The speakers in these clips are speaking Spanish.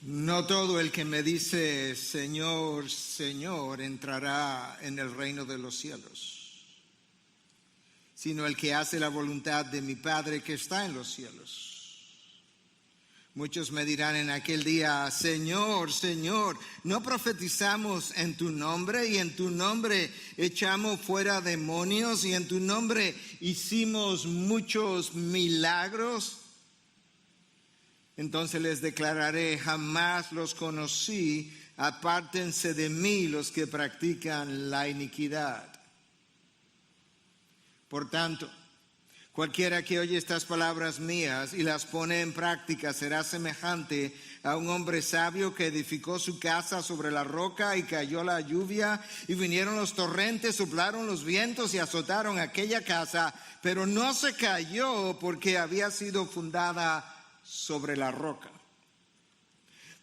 No todo el que me dice Señor, Señor entrará en el reino de los cielos, sino el que hace la voluntad de mi Padre que está en los cielos. Muchos me dirán en aquel día, Señor, Señor, ¿no profetizamos en tu nombre y en tu nombre echamos fuera demonios y en tu nombre hicimos muchos milagros? Entonces les declararé, jamás los conocí, apártense de mí los que practican la iniquidad. Por tanto, cualquiera que oye estas palabras mías y las pone en práctica será semejante a un hombre sabio que edificó su casa sobre la roca y cayó la lluvia y vinieron los torrentes, soplaron los vientos y azotaron aquella casa, pero no se cayó porque había sido fundada sobre la roca.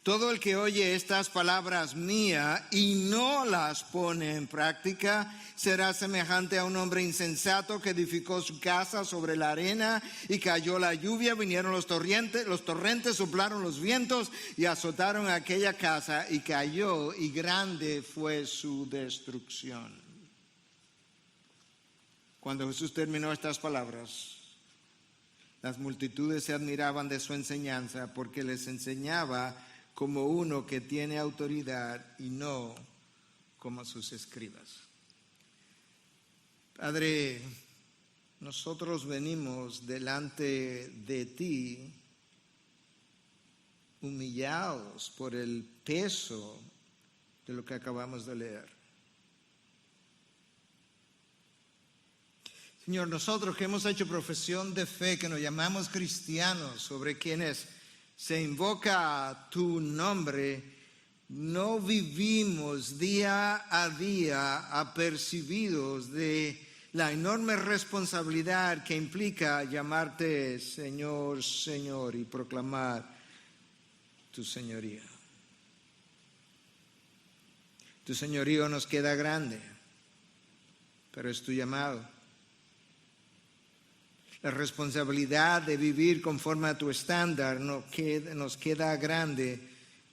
Todo el que oye estas palabras mías y no las pone en práctica será semejante a un hombre insensato que edificó su casa sobre la arena y cayó la lluvia, vinieron los torrentes, soplaron los vientos y azotaron aquella casa y cayó y grande fue su destrucción. Cuando Jesús terminó estas palabras, las multitudes se admiraban de su enseñanza porque les enseñaba como uno que tiene autoridad y no como sus escribas. Padre, nosotros venimos delante de ti humillados por el peso de lo que acabamos de leer. Señor, nosotros que hemos hecho profesión de fe, que nos llamamos cristianos, sobre quienes se invoca tu nombre, no vivimos día a día apercibidos de la enorme responsabilidad que implica llamarte Señor, Señor y proclamar tu señoría. Tu señorío nos queda grande, pero es tu llamado. La responsabilidad de vivir conforme a tu estándar nos queda grande,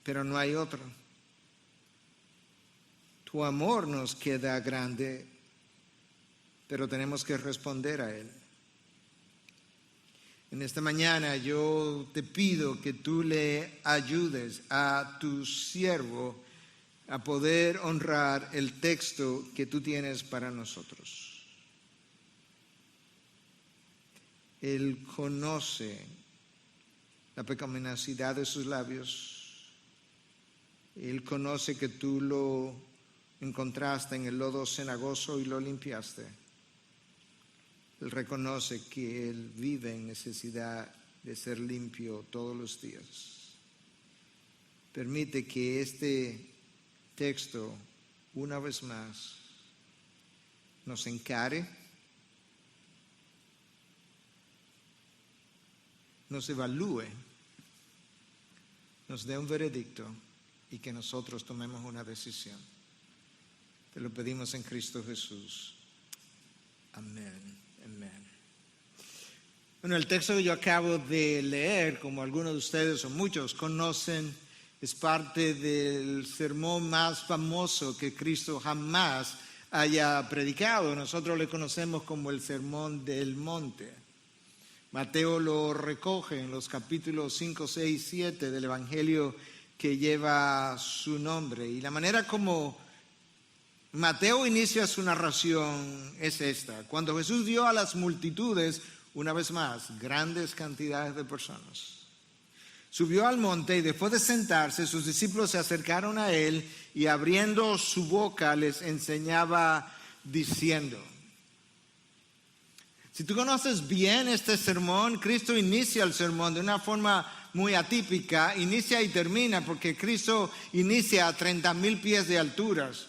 pero no hay otro. Tu amor nos queda grande, pero tenemos que responder a él. En esta mañana yo te pido que tú le ayudes a tu siervo a poder honrar el texto que tú tienes para nosotros. Él conoce la pecaminosidad de sus labios. Él conoce que tú lo encontraste en el lodo cenagoso y lo limpiaste. Él reconoce que él vive en necesidad de ser limpio todos los días. Permite que este texto, una vez más, nos encare, nos evalúe, nos dé un veredicto y que nosotros tomemos una decisión. Te lo pedimos en Cristo Jesús. Amén. Amén. Bueno, el texto que yo acabo de leer, como algunos de ustedes o muchos conocen, es parte del sermón más famoso que Cristo jamás haya predicado. Nosotros le conocemos como el Sermón del Monte. Mateo lo recoge en los capítulos 5, 6, 7 del Evangelio que lleva su nombre. Y la manera como Mateo inicia su narración es esta. Cuando Jesús vio a las multitudes, una vez más, grandes cantidades de personas, subió al monte y después de sentarse, sus discípulos se acercaron a él y abriendo su boca les enseñaba diciendo. Si tú conoces bien este sermón, Cristo inicia el sermón de una forma muy atípica, inicia y termina, porque Cristo inicia a 30,000 pies de alturas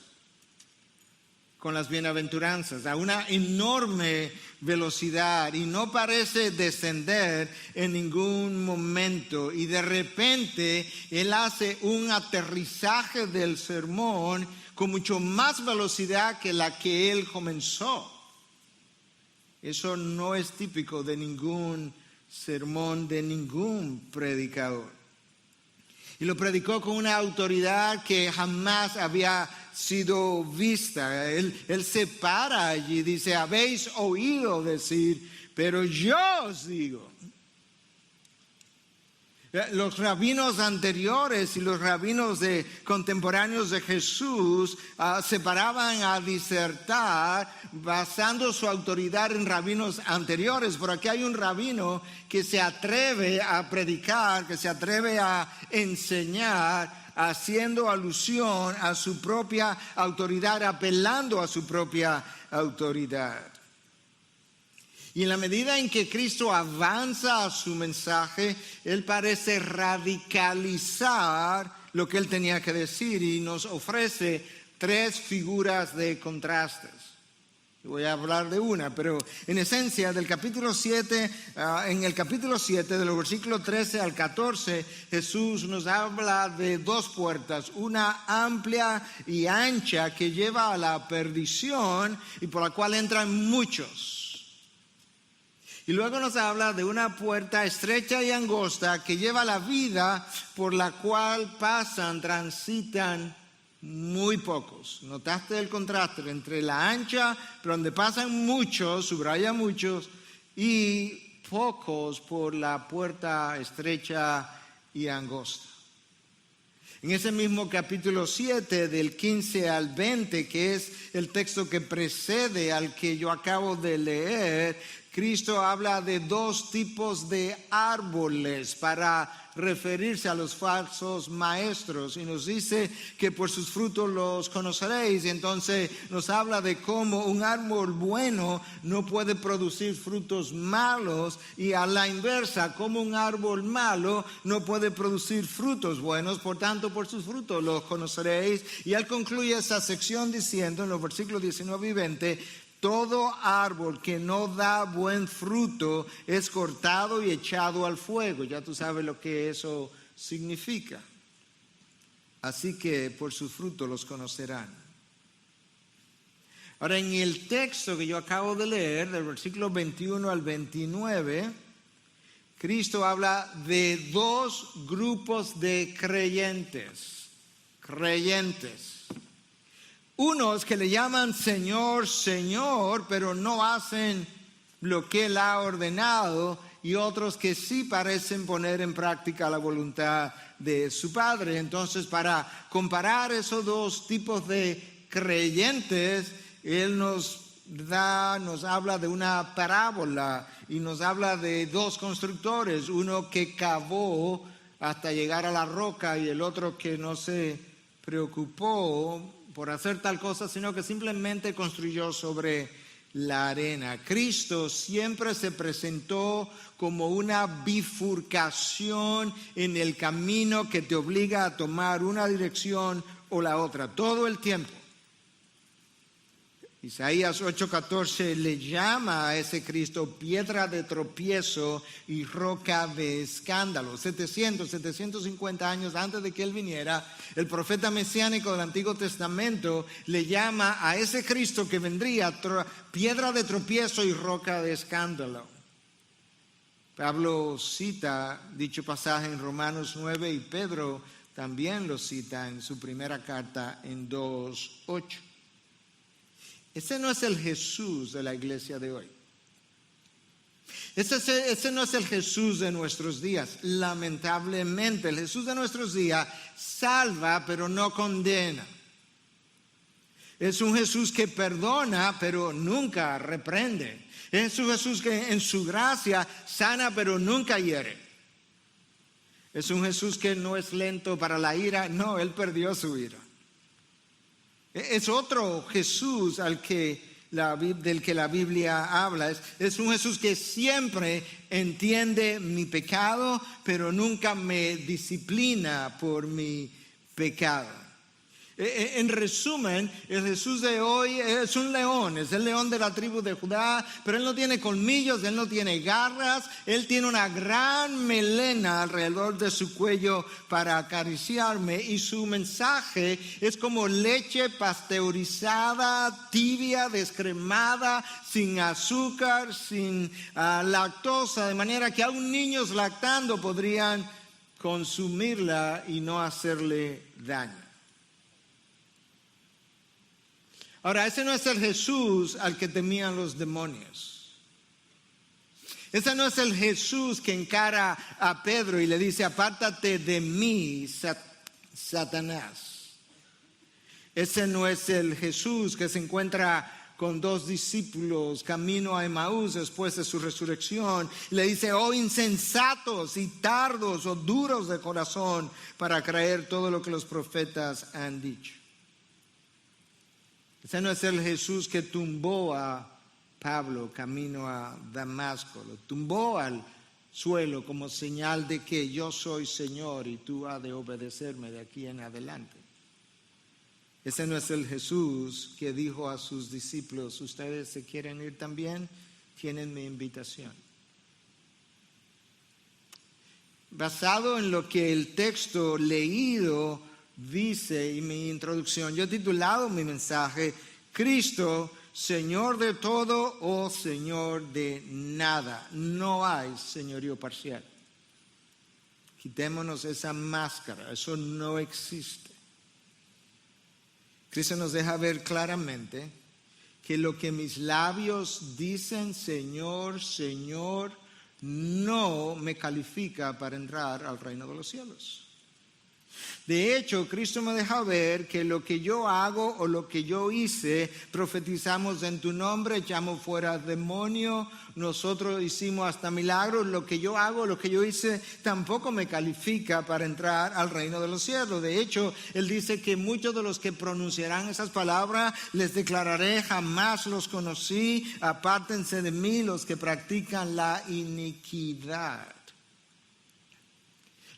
con las bienaventuranzas, a una enorme velocidad y no parece descender en ningún momento. Y de repente Él hace un aterrizaje del sermón con mucho más velocidad que la que Él comenzó. Eso no es típico de ningún sermón, de ningún predicador. Y lo predicó con una autoridad que jamás había sido vista. Él se para allí y dice, habéis oído decir, pero yo os digo. Los rabinos anteriores y los rabinos contemporáneos de Jesús se paraban a disertar basando su autoridad en rabinos anteriores. Por aquí hay un rabino que se atreve a predicar, que se atreve a enseñar, haciendo alusión a su propia autoridad, apelando a su propia autoridad. Y en la medida en que Cristo avanza a su mensaje, Él parece radicalizar lo que Él tenía que decir y nos ofrece 3 figuras de contrastes. Voy a hablar de una, pero en esencia del capítulo 7, en el capítulo 7, de los versículos 13 al 14, Jesús nos habla de 2 puertas, una amplia y ancha que lleva a la perdición y por la cual entran muchos. Y luego nos habla de una puerta estrecha y angosta que lleva a la vida por la cual transitan muy pocos. ¿Notaste el contraste entre la ancha, pero donde pasan muchos, subraya muchos, y pocos por la puerta estrecha y angosta? En ese mismo capítulo 7, del 15 al 20, que es el texto que precede al que yo acabo de leer, Cristo habla de 2 tipos de árboles para referirse a los falsos maestros y nos dice que por sus frutos los conoceréis. Y entonces nos habla de cómo un árbol bueno no puede producir frutos malos y a la inversa, cómo un árbol malo no puede producir frutos buenos. Por tanto, por sus frutos los conoceréis. Y él concluye esa sección diciendo en los versículos 19 y 20, todo árbol que no da buen fruto es cortado y echado al fuego. Ya tú sabes lo que eso significa. Así que por sus frutos los conocerán. Ahora, en el texto que yo acabo de leer, del versículo 21 al 29, Cristo habla de 2 grupos de creyentes. Unos que le llaman Señor, Señor, pero no hacen lo que Él ha ordenado, y otros que sí parecen poner en práctica la voluntad de su Padre. Entonces, para comparar esos 2 tipos de creyentes, Él nos habla de una parábola y nos habla de 2 constructores, uno que cavó hasta llegar a la roca y el otro que no se preocupó por hacer tal cosa, sino que simplemente construyó sobre la arena. Cristo siempre se presentó como una bifurcación en el camino que te obliga a tomar una dirección o la otra, todo el tiempo. Isaías 8:14 le llama a ese Cristo piedra de tropiezo y roca de escándalo. 750 años antes de que Él viniera, el profeta mesiánico del Antiguo Testamento le llama a ese Cristo que vendría piedra de tropiezo y roca de escándalo. Pablo cita dicho pasaje en Romanos 9 y Pedro también lo cita en su primera carta en 2:8. Ese no es el Jesús de la iglesia de hoy. Ese no es el Jesús de nuestros días. Lamentablemente, el Jesús de nuestros días salva, pero no condena. Es un Jesús que perdona, pero nunca reprende. Es un Jesús que en su gracia sana, pero nunca hiere. Es un Jesús que no es lento para la ira. No, Él perdió su ira. Es otro Jesús del que la Biblia habla. Es un Jesús que siempre entiende mi pecado, pero nunca me disciplina por mi pecado. En resumen, el Jesús de hoy es un león, es el león de la tribu de Judá, pero Él no tiene colmillos, Él no tiene garras, Él tiene una gran melena alrededor de su cuello para acariciarme, y su mensaje es como leche pasteurizada, tibia, descremada, sin azúcar, sin lactosa, de manera que aún niños lactando podrían consumirla y no hacerle daño. Ahora, ese no es el Jesús al que temían los demonios. Ese no es el Jesús que encara a Pedro y le dice: apártate de mí, Satanás. Ese no es el Jesús que se encuentra con dos discípulos camino a Emaús después de su resurrección. Le dice: oh insensatos y tardos o duros de corazón para creer todo lo que los profetas han dicho. Ese no es el Jesús que tumbó a Pablo camino a Damasco. Lo tumbó al suelo como señal de que yo soy Señor y tú has de obedecerme de aquí en adelante. Ese no es el Jesús que dijo a sus discípulos: ustedes se quieren ir también, tienen mi invitación. Basado en lo que el texto leído dice y mi introducción, yo he titulado mi mensaje: Cristo, Señor de todo o Señor de nada. No hay señorío parcial. Quitémonos esa máscara, eso no existe. Cristo nos deja ver claramente que lo que mis labios dicen, Señor, Señor, no me califica para entrar al reino de los cielos. De hecho, Cristo me deja ver que lo que yo hago o lo que yo hice, profetizamos en tu nombre, echamos fuera demonio, nosotros hicimos hasta milagros, lo que yo hago, lo que yo hice, tampoco me califica para entrar al reino de los cielos. De hecho, Él dice que muchos de los que pronunciarán esas palabras, les declararé: jamás los conocí, apártense de mí los que practican la iniquidad.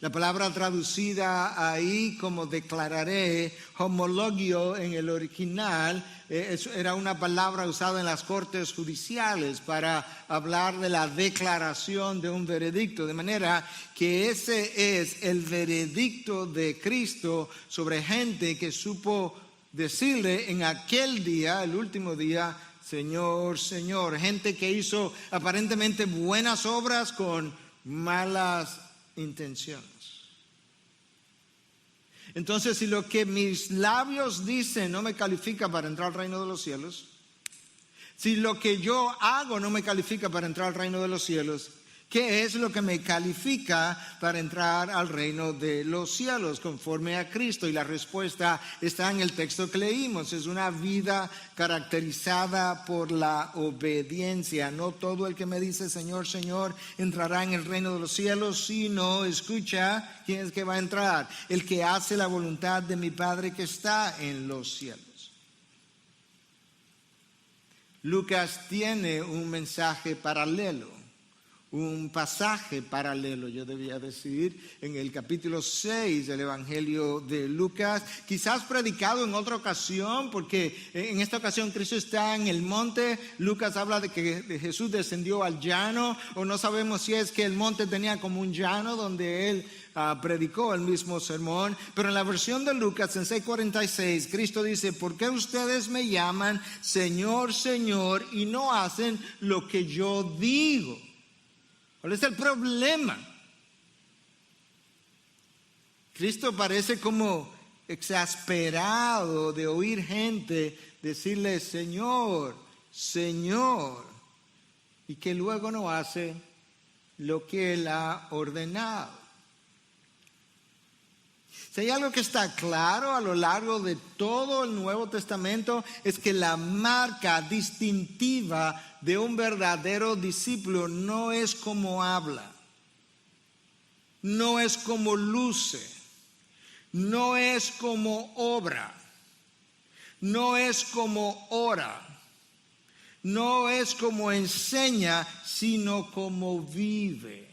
La palabra traducida ahí como declararé, homologio en el original, era una palabra usada en las cortes judiciales para hablar de la declaración de un veredicto. De manera que ese es el veredicto de Cristo sobre gente que supo decirle en aquel día, el último día: Señor, Señor. Gente que hizo aparentemente buenas obras con malas intenciones. Entonces, si lo que mis labios dicen no me califica para entrar al reino de los cielos, si lo que yo hago no me califica para entrar al reino de los cielos, ¿qué es lo que me califica para entrar al reino de los cielos conforme a Cristo? Y la respuesta está en el texto que leímos. Es una vida caracterizada por la obediencia. No todo el que me dice Señor, Señor entrará en el reino de los cielos, sino, escucha, ¿quién es que va a entrar? El que hace la voluntad de mi Padre que está en los cielos. Lucas tiene un mensaje paralelo. Un pasaje paralelo, yo debía decir, en el capítulo 6 del Evangelio de Lucas, quizás predicado en otra ocasión, porque en esta ocasión Cristo está en el monte. Lucas habla de que Jesús descendió al llano, o no sabemos si es que el monte tenía como un llano donde Él predicó el mismo sermón. Pero en la versión de Lucas, en 6:46, Cristo dice: ¿por qué ustedes me llaman Señor, Señor, y no hacen lo que yo digo? ¿Cuál es el problema? Cristo parece como exasperado de oír gente decirle Señor, Señor, y que luego no hace lo que Él ha ordenado. Si hay algo que está claro a lo largo de todo el Nuevo Testamento, es que la marca distintiva de un verdadero discípulo no es como habla, no es como luce, no es como obra, no es como ora, no es como enseña, sino como vive.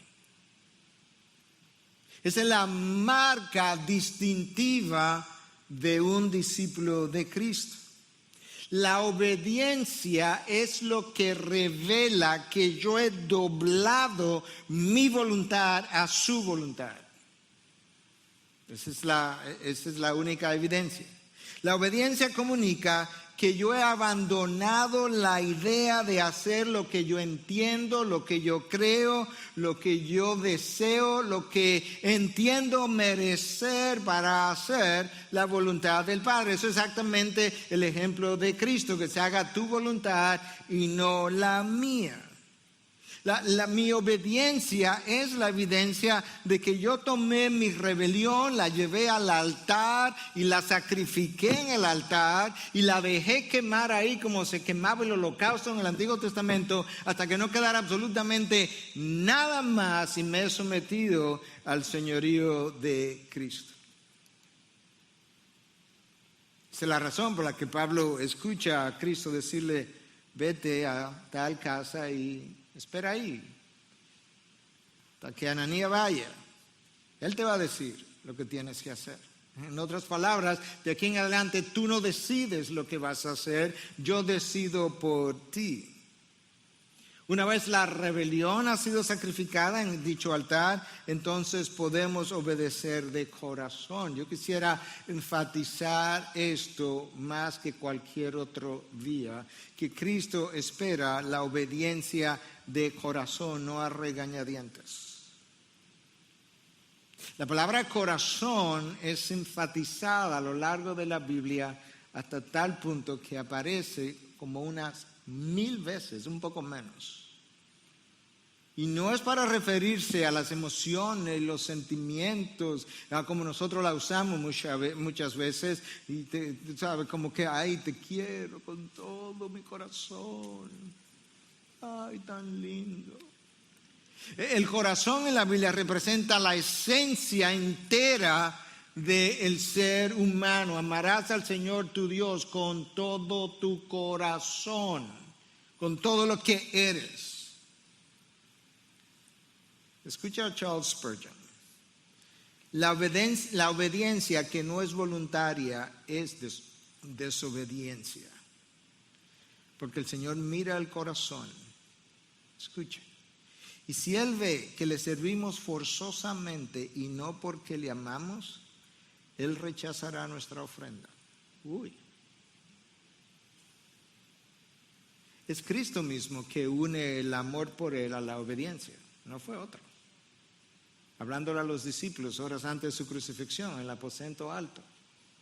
Esa es la marca distintiva de un discípulo de Cristo. La obediencia es lo que revela que yo he doblado mi voluntad a su voluntad. Esa es la única evidencia. La obediencia comunica que yo he abandonado la idea de hacer lo que yo entiendo, lo que yo creo, lo que yo deseo, lo que entiendo merecer para hacer la voluntad del Padre. Eso es exactamente el ejemplo de Cristo, que se haga tu voluntad y no la mía. Mi obediencia es la evidencia de que yo tomé mi rebelión, la llevé al altar y la sacrifiqué en el altar y la dejé quemar ahí como se quemaba el holocausto en el Antiguo Testamento hasta que no quedara absolutamente nada más y me he sometido al señorío de Cristo. Esa es la razón por la que Pablo escucha a Cristo decirle: vete a tal casa y espera ahí hasta que Ananías vaya. Él te va a decir lo que tienes que hacer. En otras palabras, de aquí en adelante tú no decides lo que vas a hacer, yo decido por ti. Una vez la rebelión ha sido sacrificada en dicho altar, entonces podemos obedecer de corazón. Yo quisiera enfatizar esto más que cualquier otro día, que Cristo espera la obediencia de corazón, no a regañadientes. La palabra corazón es enfatizada a lo largo de la Biblia hasta tal punto que aparece como unas 1000 veces, un poco menos. Y no es para referirse a las emociones, los sentimientos, como nosotros la usamos muchas veces, y tú sabes, como que, ay, te quiero con todo mi corazón, ay, tan lindo. El corazón en la Biblia representa la esencia entera del ser humano. Amarás al Señor tu Dios con todo tu corazón, con todo lo que eres. Escucha a Charles Spurgeon. La obediencia que no es voluntaria es desobediencia. Porque el Señor mira el corazón. Escucha. Y si Él ve que le servimos forzosamente y no porque le amamos, Él rechazará nuestra ofrenda. Uy. Es Cristo mismo que une el amor por Él a la obediencia, no fue otro. Hablándole a los discípulos horas antes de su crucifixión en el aposento alto.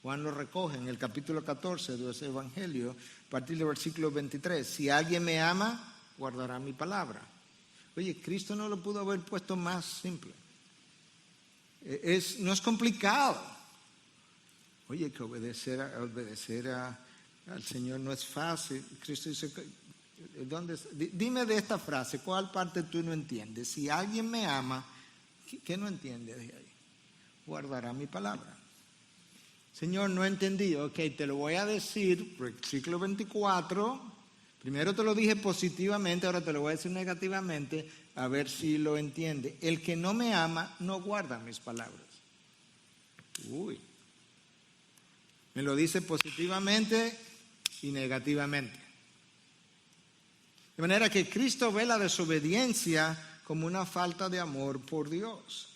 Juan lo recoge en el capítulo 14 de ese evangelio, a partir del versículo 23. Si alguien me ama, guardará mi palabra. Oye, Cristo no lo pudo haber puesto más simple. No es complicado. Oye, que obedecer al Señor no es fácil. Cristo dice, dime de esta frase, ¿cuál parte tú no entiendes? Si alguien me ama, ¿qué no entiendes de ahí? Guardará mi palabra. Señor, no entendí. Ok, te lo voy a decir, versículo 24. Primero te lo dije positivamente, ahora te lo voy a decir negativamente, a ver si lo entiende. El que no me ama, no guarda mis palabras. Uy. Me lo dice positivamente y negativamente. De manera que Cristo ve la desobediencia como una falta de amor por Dios.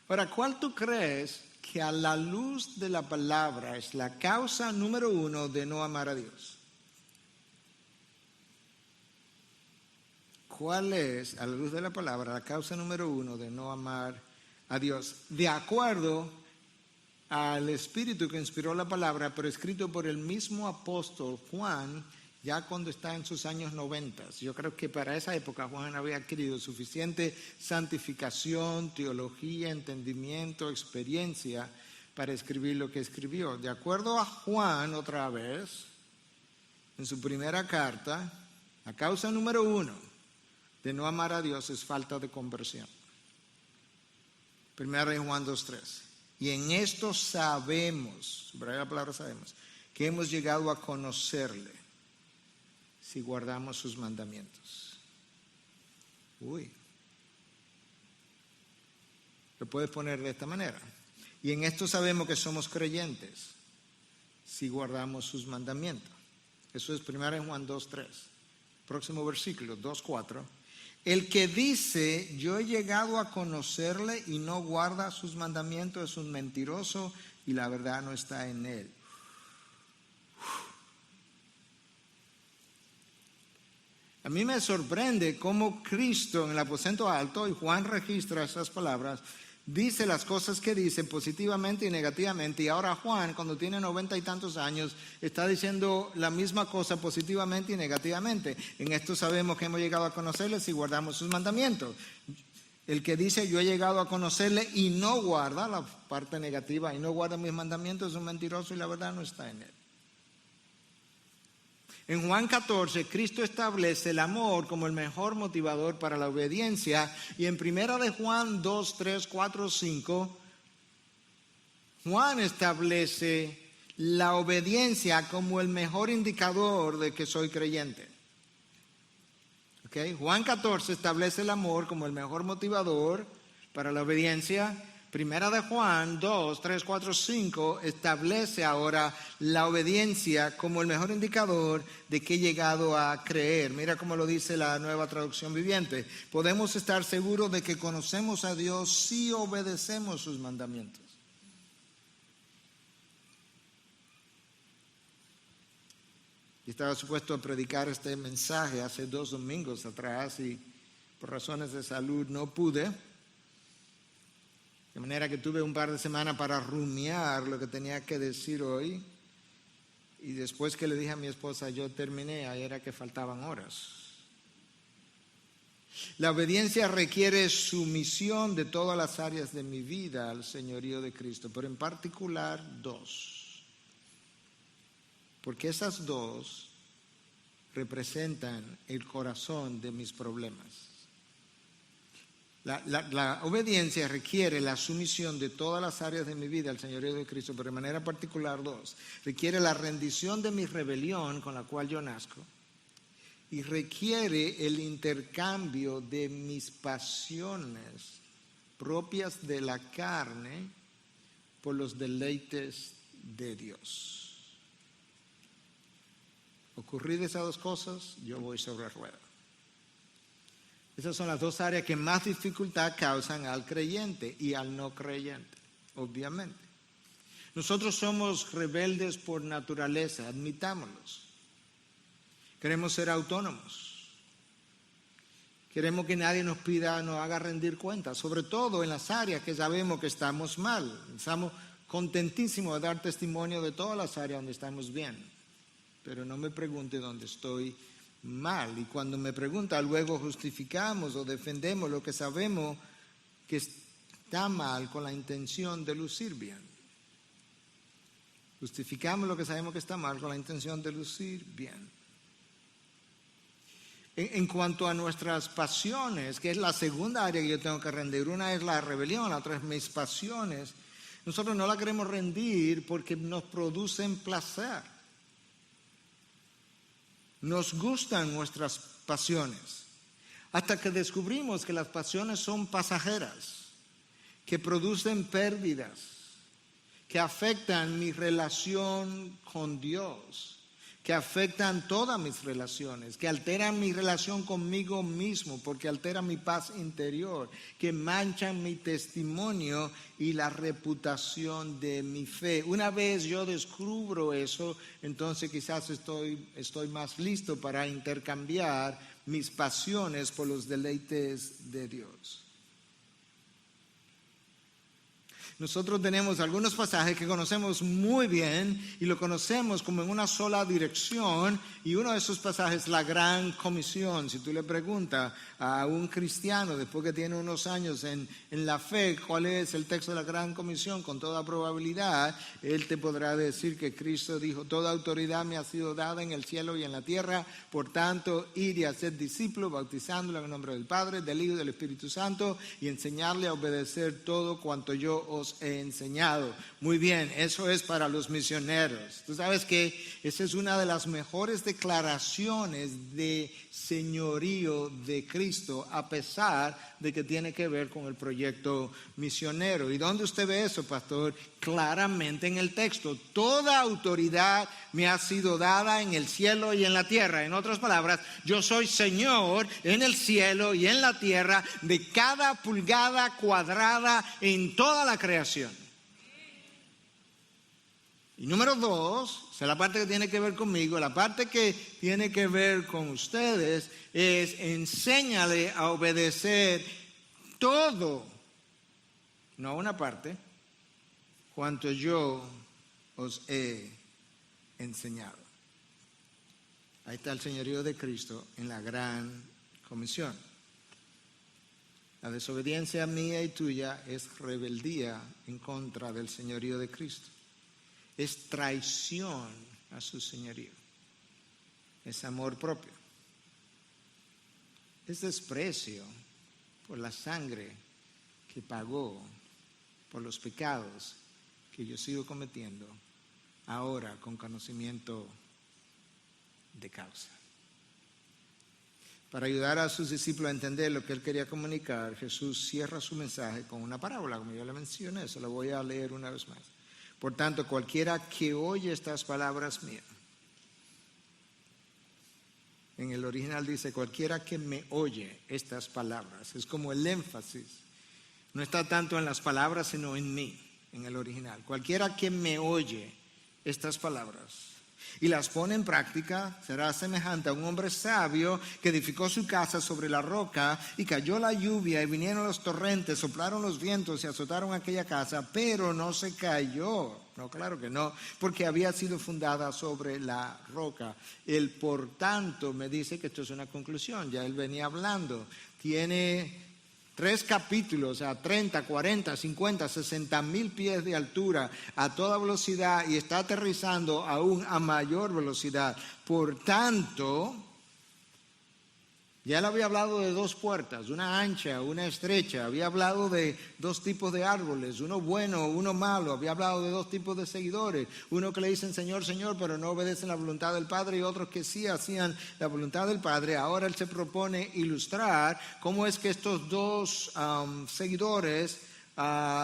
Ahora, ¿cuál tú crees que a la luz de la palabra es la causa número 1 de no amar a Dios? ¿Cuál es, a la luz de la palabra, la causa número 1 de no amar a Dios? De acuerdo al Espíritu que inspiró la palabra, pero escrito por el mismo apóstol Juan, ya cuando está en sus años 90. Yo creo que para esa época Juan había adquirido suficiente santificación, teología, entendimiento, experiencia para escribir lo que escribió. De acuerdo a Juan, otra vez, en su primera carta, la causa número 1 de no amar a Dios es falta de conversión. Primera de Juan 2:3. Y en esto sabemos, subraya la palabra sabemos, que hemos llegado a conocerle si guardamos sus mandamientos. Uy. Lo puedes poner de esta manera. Y en esto sabemos que somos creyentes si guardamos sus mandamientos. Eso es 1 Juan 2:3. Próximo versículo, 2:4. El que dice, yo he llegado a conocerle y no guarda sus mandamientos es un mentiroso y la verdad no está en él. A mí me sorprende cómo Cristo en el aposento alto, y Juan registra esas palabras, dice las cosas que dice positivamente y negativamente, y ahora Juan, cuando tiene 90 y tantos años, está diciendo la misma cosa positivamente y negativamente. En esto sabemos que hemos llegado a conocerle si guardamos sus mandamientos. El que dice yo he llegado a conocerle y no guarda la parte negativa y no guarda mis mandamientos es un mentiroso y la verdad no está en él. En Juan 14, Cristo establece el amor como el mejor motivador para la obediencia. Y en primera de Juan 2, 3, 4, 5, Juan establece la obediencia como el mejor indicador de que soy creyente. ¿Okay? Juan 14 establece el amor como el mejor motivador para la obediencia. Primera de Juan 2, 3, 4, 5 establece ahora la obediencia como el mejor indicador de que he llegado a creer. Mira cómo lo dice la Nueva Traducción Viviente. Podemos estar seguros de que conocemos a Dios si obedecemos sus mandamientos. Yo estaba supuesto a predicar este mensaje hace 2 domingos atrás y por razones de salud no pude. De manera que tuve un par de semanas para rumiar lo que tenía que decir hoy. Y después que le dije a mi esposa, yo terminé, ahí era que faltaban horas. La obediencia requiere sumisión de todas las áreas de mi vida al señorío de Cristo, pero en particular 2. Porque esas 2 representan el corazón de mis problemas. La obediencia requiere la sumisión de todas las áreas de mi vida al señorío de Cristo, pero de manera particular 2. Requiere la rendición de mi rebelión con la cual yo nazco y requiere el intercambio de mis pasiones propias de la carne por los deleites de Dios. Ocurridas esas 2 cosas, yo voy sobre ruedas. Esas son las 2 áreas que más dificultad causan al creyente y al no creyente, obviamente. Nosotros somos rebeldes por naturaleza, admitámoslos. Queremos ser autónomos. Queremos que nadie nos pida, nos haga rendir cuentas, sobre todo en las áreas que sabemos que estamos mal. Estamos contentísimos de dar testimonio de todas las áreas donde estamos bien, pero no me pregunte dónde estoy mal. Y cuando me pregunta, luego justificamos o defendemos lo que sabemos que está mal con la intención de lucir bien. Justificamos lo que sabemos que está mal con la intención de lucir bien. En cuanto a nuestras pasiones, que es la segunda área que yo tengo que rendir, una es la rebelión, la otra es mis pasiones. Nosotros no la queremos rendir porque nos producen placer. Nos gustan nuestras pasiones, hasta que descubrimos que las pasiones son pasajeras, que producen pérdidas, que afectan mi relación con Dios, que afectan todas mis relaciones, que alteran mi relación conmigo mismo, porque alteran mi paz interior, que manchan mi testimonio y la reputación de mi fe. Una vez yo descubro eso, entonces quizás estoy más listo para intercambiar mis pasiones por los deleites de Dios. Nosotros tenemos algunos pasajes que conocemos muy bien y lo conocemos como en una sola dirección, y uno de esos pasajes es la Gran Comisión. Si tú le preguntas a un cristiano después que tiene unos años en la fe cuál es el texto de la Gran Comisión, con toda probabilidad él te podrá decir que Cristo dijo: toda autoridad me ha sido dada en el cielo y en la tierra, por tanto id y haced discípulos, bautizándolo en el nombre del Padre, del Hijo y del Espíritu Santo, y enseñarle a obedecer todo cuanto yo os he enseñado. Muy bien, eso es para los misioneros. Tú sabes que esa es una de las mejores declaraciones de señorío de Cristo, a pesar de que tiene que ver con el proyecto misionero. ¿Y dónde usted ve eso, pastor? Claramente en el texto. Toda autoridad me ha sido dada en el cielo y en la tierra. En otras palabras, yo soy Señor en el cielo y en la tierra de cada pulgada cuadrada en toda la creación. Y número 2, esa es la parte que tiene que ver conmigo, la parte que tiene que ver con ustedes es enséñale a obedecer todo, no una parte, cuanto yo os he enseñado. Ahí está el señorío de Cristo en la gran comisión. La desobediencia mía y tuya es rebeldía en contra del señorío de Cristo. Es traición a su señorío. Es amor propio. Es desprecio por la sangre que pagó por los pecados que yo sigo cometiendo ahora con conocimiento de causa. Para ayudar a sus discípulos a entender lo que él quería comunicar, Jesús cierra su mensaje con una parábola, como yo le mencioné, se lo voy a leer una vez más. Por tanto, cualquiera que oye estas palabras mías, en el original dice, cualquiera que me oye estas palabras, es como el énfasis, no está tanto en las palabras, sino en mí, en el original. Cualquiera que me oye estas palabras y las pone en práctica, será semejante a un hombre sabio que edificó su casa sobre la roca, y cayó la lluvia y vinieron los torrentes, soplaron los vientos y azotaron aquella casa, pero no se cayó. No, claro que no, porque había sido fundada sobre la roca. Él, por tanto, me dice que esto es una conclusión, ya él venía hablando, tiene 3 capítulos a 30, 40, 50, 60 mil pies de altura a toda velocidad y está aterrizando aún a mayor velocidad. Por tanto, ya él había hablado de 2 puertas, una ancha, una estrecha, había hablado de 2 tipos de árboles, uno bueno, uno malo, había hablado de 2 tipos de seguidores, uno que le dicen Señor, Señor, pero no obedecen la voluntad del Padre, y otros que sí hacían la voluntad del Padre. Ahora él se propone ilustrar cómo es que estos 2 seguidores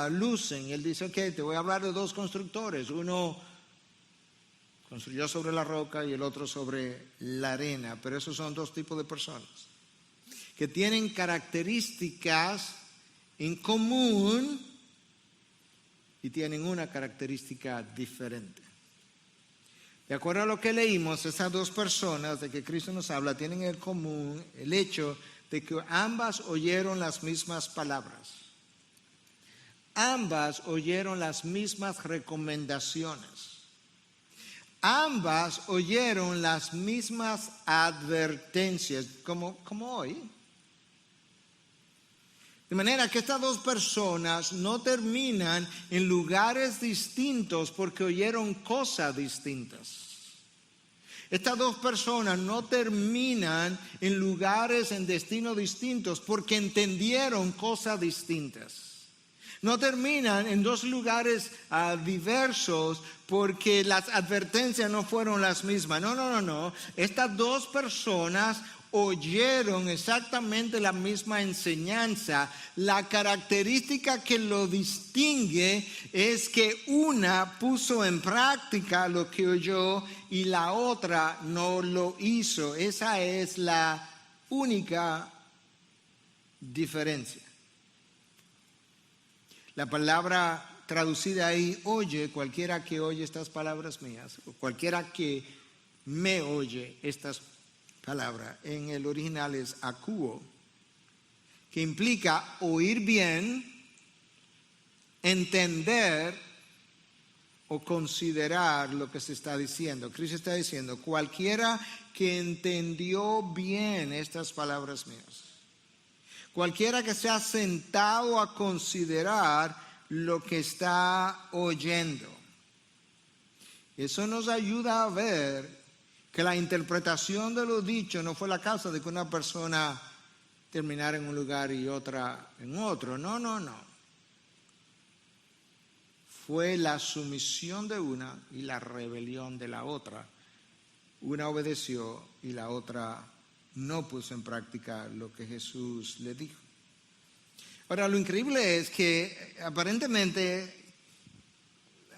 lucen. Él dice, ok, te voy a hablar de 2 constructores, uno construyó sobre la roca y el otro sobre la arena, pero esos son 2 tipos de personas que tienen características en común y tienen una característica diferente. De acuerdo a lo que leímos, esas 2 personas de que Cristo nos habla tienen en común el hecho de que ambas oyeron las mismas palabras. Ambas oyeron las mismas recomendaciones. Ambas oyeron las mismas advertencias, como hoy. De manera que estas 2 personas no terminan en lugares distintos porque oyeron cosas distintas. Estas 2 personas no terminan en lugares, en destinos distintos porque entendieron cosas distintas. No terminan en 2 lugares diversos porque las advertencias no fueron las mismas. No. Estas 2 personas oyeron exactamente la misma enseñanza. La característica que lo distingue es que una puso en práctica lo que oyó y la otra no lo hizo. Esa es la única diferencia. La palabra traducida ahí, oye, cualquiera que oye estas palabras mías, o cualquiera que me oye estas palabras, en el original es akuo, que implica oír bien, entender o considerar lo que se está diciendo. Cristo está diciendo, cualquiera que entendió bien estas palabras mías, cualquiera que se ha sentado a considerar lo que está oyendo. Eso nos ayuda a ver que la interpretación de lo dicho no fue la causa de que una persona terminara en un lugar y otra en otro. No. Fue la sumisión de una y la rebelión de la otra. Una obedeció y la otra no puso en práctica lo que Jesús le dijo. Ahora, lo increíble es que aparentemente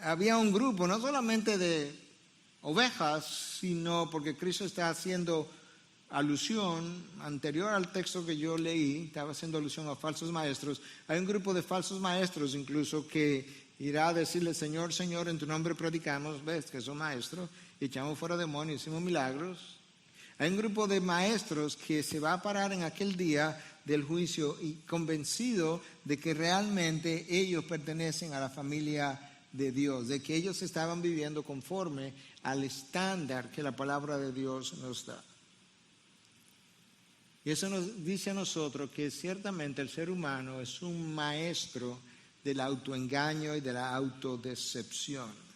había un grupo, no solamente de ovejas, sino porque Cristo está haciendo alusión, anterior al texto que yo leí, estaba haciendo alusión a falsos maestros. Hay un grupo de falsos maestros incluso que irá a decirle, Señor, Señor, en tu nombre predicamos, ves que son maestros, echamos fuera demonios, hicimos milagros. Hay un grupo de maestros que se va a parar en aquel día del juicio y convencido de que realmente ellos pertenecen a la familia de Dios, de que ellos estaban viviendo conforme al estándar que la palabra de Dios nos da. Y eso nos dice a nosotros que ciertamente el ser humano es un maestro del autoengaño y de la autodecepción.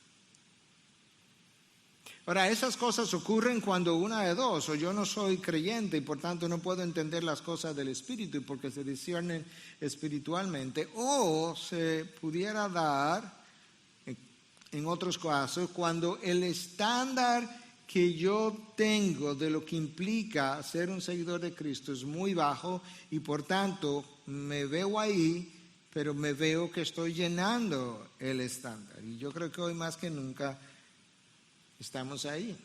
Ahora, esas cosas ocurren cuando una de dos, o yo no soy creyente y por tanto no puedo entender las cosas del Espíritu porque se disciernen espiritualmente, o se pudiera dar, en otros casos, cuando el estándar que yo tengo de lo que implica ser un seguidor de Cristo es muy bajo y por tanto me veo ahí, pero me veo que estoy llenando el estándar. Y yo creo que hoy más que nunca estamos ahí.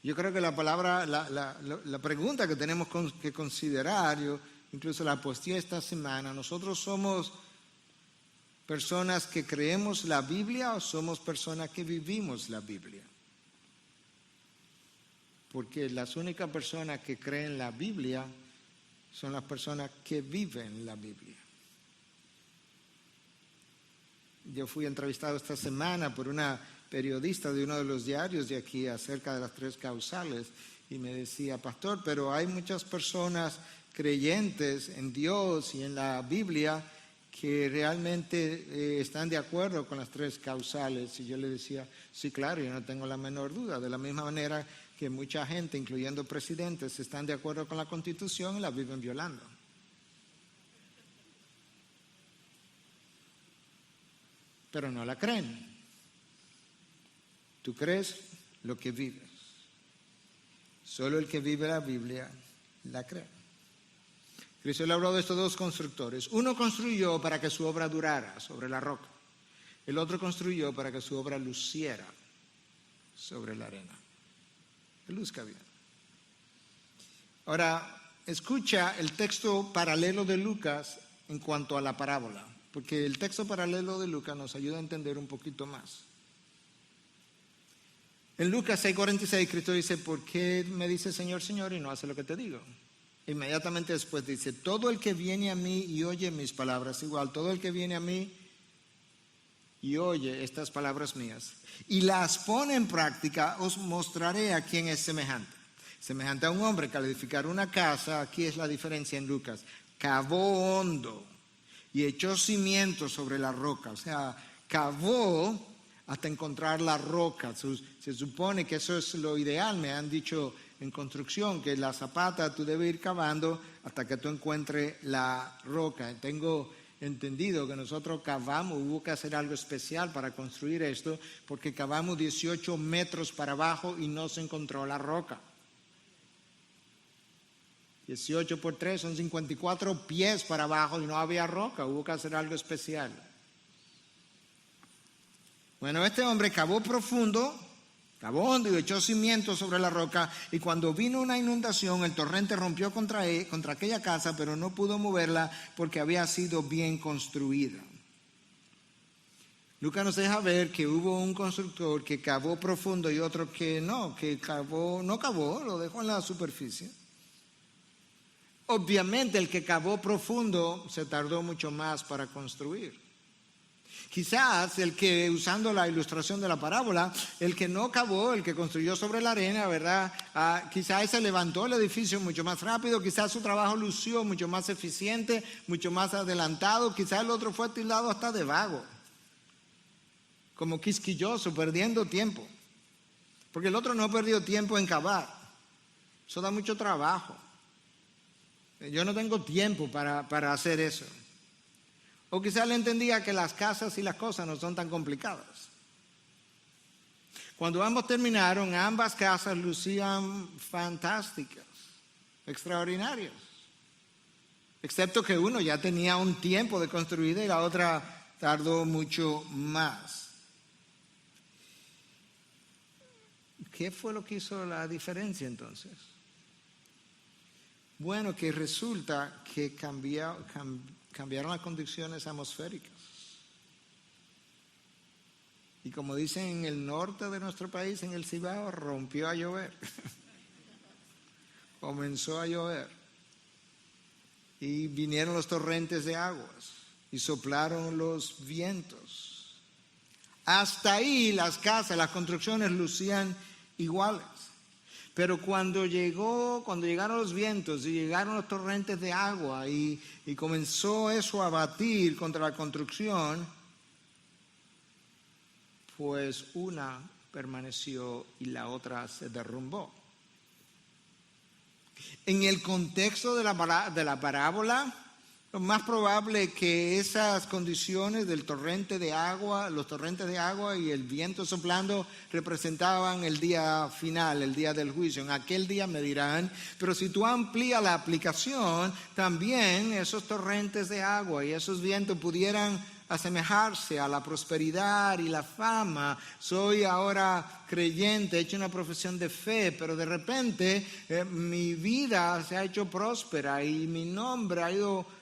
Yo creo que la pregunta que tenemos que considerar, yo incluso la posteé esta semana, ¿nosotros somos personas que creemos la Biblia o somos personas que vivimos la Biblia? Porque las únicas personas que creen la Biblia son las personas que viven la Biblia. Yo fui entrevistado esta semana por una periodista de uno de los diarios de aquí acerca de las 3 causales y me decía, pastor, pero hay muchas personas creyentes en Dios y en la Biblia que realmente están de acuerdo con las 3 causales. Y yo le decía, sí, claro, yo no tengo la menor duda. De la misma manera que mucha gente, incluyendo presidentes, están de acuerdo con la Constitución y la viven violando. Pero no la creen. Tú crees lo que vives. Solo el que vive la Biblia la cree. Cristo le habló de estos 2 constructores. Uno construyó para que su obra durara sobre la roca. El otro construyó para que su obra luciera sobre la arena. Que luzca bien. Ahora, escucha el texto paralelo de Lucas en cuanto a la parábola, porque el texto paralelo de Lucas nos ayuda a entender un poquito más. En Lucas 6:46, Cristo dice, ¿por qué me dices Señor, Señor y no hace lo que te digo? Inmediatamente después dice, todo el que viene a mí y oye mis palabras, igual, todo el que viene a mí y oye estas palabras mías y las pone en práctica, os mostraré a quién es semejante. Semejante a un hombre que al edificar una casa, aquí es la diferencia en Lucas, cavó hondo y echó cimientos sobre la roca, o sea, cavó hasta encontrar la roca. Se supone que eso es lo ideal, me han dicho en construcción, que la zapata tú debes ir cavando hasta que tú encuentres la roca. Tengo entendido que nosotros cavamos, hubo que hacer algo especial para construir esto, porque cavamos 18 metros para abajo y no se encontró la roca. 18 por 3 son 54 pies para abajo y no había roca, hubo que hacer algo especial. Bueno, este hombre cavó profundo, cavó hondo y echó cimientos sobre la roca, y cuando vino una inundación, el torrente rompió contra aquella casa, pero no pudo moverla porque había sido bien construida. Lucas nos deja ver que hubo un constructor que cavó profundo y otro que no cavó, lo dejó en la superficie. Obviamente el que cavó profundo se tardó mucho más para construir. Quizás el que, usando la ilustración de la parábola, el que no cavó, el que construyó sobre la arena, ¿verdad? Quizás se levantó el edificio mucho más rápido, quizás su trabajo lució mucho más eficiente, mucho más adelantado, quizás el otro fue tildado hasta de vago, como quisquilloso, perdiendo tiempo. Porque el otro no perdió tiempo en cavar, eso da mucho trabajo. Yo no tengo tiempo para hacer eso. O quizás le entendía que las casas y las cosas no son tan complicadas. Cuando ambos terminaron, ambas casas lucían fantásticas, extraordinarias. Excepto que uno ya tenía un tiempo de construida y la otra tardó mucho más. ¿Qué fue lo que hizo la diferencia entonces? Bueno, que resulta que cambiaron las condiciones atmosféricas. Y como dicen en el norte de nuestro país, en el Cibao, rompió a llover. Comenzó a llover. Y vinieron los torrentes de aguas y soplaron los vientos. Hasta ahí las casas, las construcciones lucían iguales. Pero cuando llegaron los vientos y llegaron los torrentes de agua y comenzó eso a batir contra la construcción, pues una permaneció y la otra se derrumbó. En el contexto de la parábola, lo más probable es que esas condiciones del torrente de agua, los torrentes de agua y el viento soplando representaban el día final, el día del juicio. En aquel día me dirán, pero si tú amplías la aplicación, también esos torrentes de agua y esos vientos pudieran asemejarse a la prosperidad y la fama. Soy ahora creyente, he hecho una profesión de fe, pero de repente mi vida se ha hecho próspera y mi nombre ha ido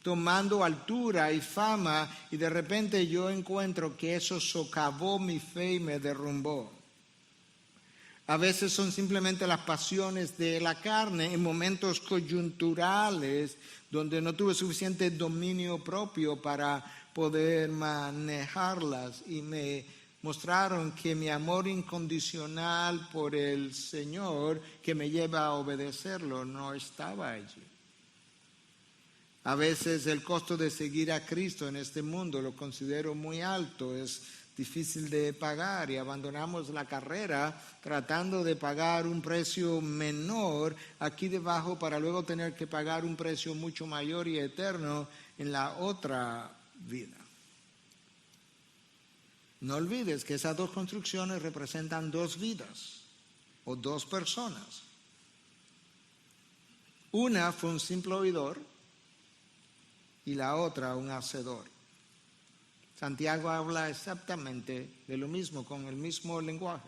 tomando altura y fama, y de repente yo encuentro que eso socavó mi fe y me derrumbó. A veces son simplemente las pasiones de la carne en momentos coyunturales donde no tuve suficiente dominio propio para poder manejarlas, y me mostraron que mi amor incondicional por el Señor, que me lleva a obedecerlo, no estaba allí. A veces el costo de seguir a Cristo en este mundo lo considero muy alto, es difícil de pagar, y abandonamos la carrera tratando de pagar un precio menor aquí debajo para luego tener que pagar un precio mucho mayor y eterno en la otra vida. No olvides que esas dos construcciones representan dos vidas o dos personas. Una fue un simple oidor y la otra un hacedor. Santiago habla exactamente de lo mismo, con el mismo lenguaje.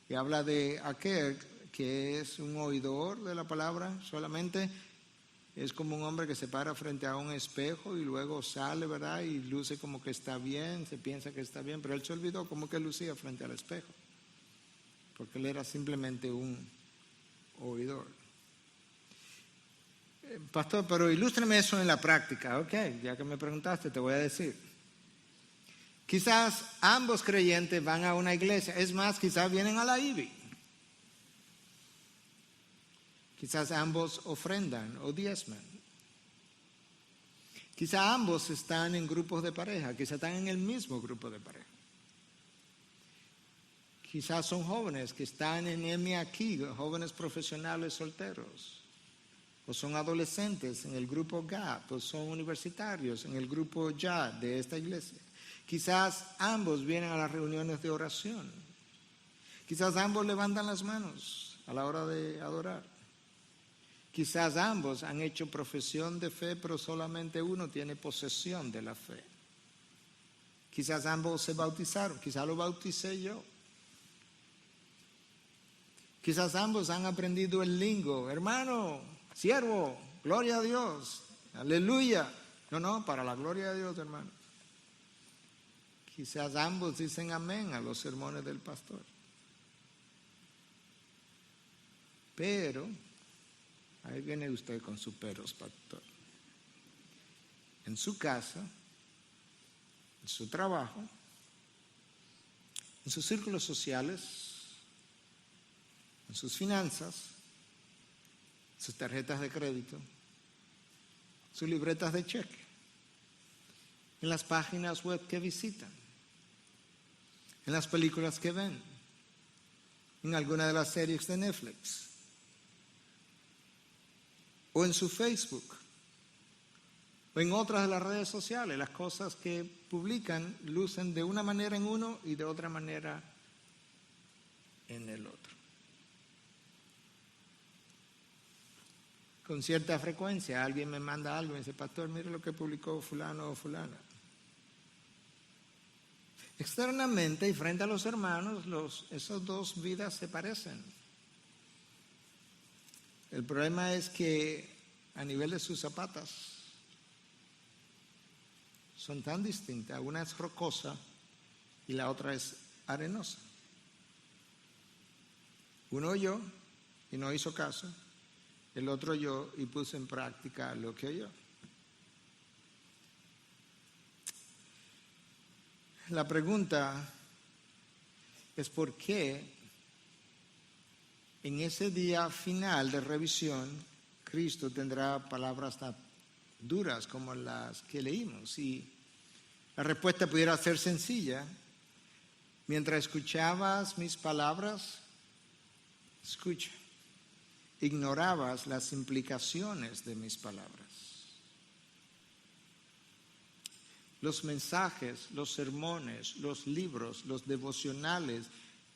Y habla de aquel que es un oidor de la palabra solamente. Es como un hombre que se para frente a un espejo y luego sale, ¿verdad? Y luce como que está bien, se piensa que está bien, pero él se olvidó cómo que lucía frente al espejo. Porque él era simplemente un oidor. Pastor, pero ilústreme eso en la práctica. Ok, ya que me preguntaste, te voy a decir. Quizás ambos creyentes van a una iglesia. Es más, quizás vienen a la IBI. Quizás ambos ofrendan o diezman. Quizás ambos están en grupos de pareja. Quizás están en el mismo grupo de pareja. Quizás son jóvenes que están en M aquí, jóvenes profesionales solteros. O son adolescentes en el grupo GAP, o son universitarios en el grupo YA de esta iglesia. Quizás ambos vienen a las reuniones de oración. Quizás ambos levantan las manos a la hora de adorar. Quizás ambos han hecho profesión de fe, pero solamente uno tiene posesión de la fe. Quizás ambos se bautizaron, quizás lo bauticé yo. Quizás ambos han aprendido el lingo, hermano, siervo, gloria a Dios, aleluya. No, para la gloria de Dios, hermano. Quizás ambos dicen amén a los sermones del pastor. Pero, ahí viene usted con sus peros, pastor. En su casa, en su trabajo, en sus círculos sociales, en sus finanzas, sus tarjetas de crédito, sus libretas de cheque, en las páginas web que visitan, en las películas que ven, en alguna de las series de Netflix, o en su Facebook, o en otras de las redes sociales. Las cosas que publican lucen de una manera en uno y de otra manera en el otro. Con cierta frecuencia alguien me manda algo y dice, pastor, mire lo que publicó fulano o fulana. Externamente y frente a los hermanos, esas dos vidas se parecen. El problema es que a nivel de sus zapatas son tan distintas. Una es rocosa y la otra es arenosa. Uno oyó y no hizo caso, el otro oyó y puso en práctica lo que oyó. La pregunta es por qué en ese día final de revisión Cristo tendrá palabras tan duras como las que leímos. Y la respuesta pudiera ser sencilla. Mientras escuchabas mis palabras, escucha, ignorabas las implicaciones de mis palabras. Los mensajes, los sermones, los libros, los devocionales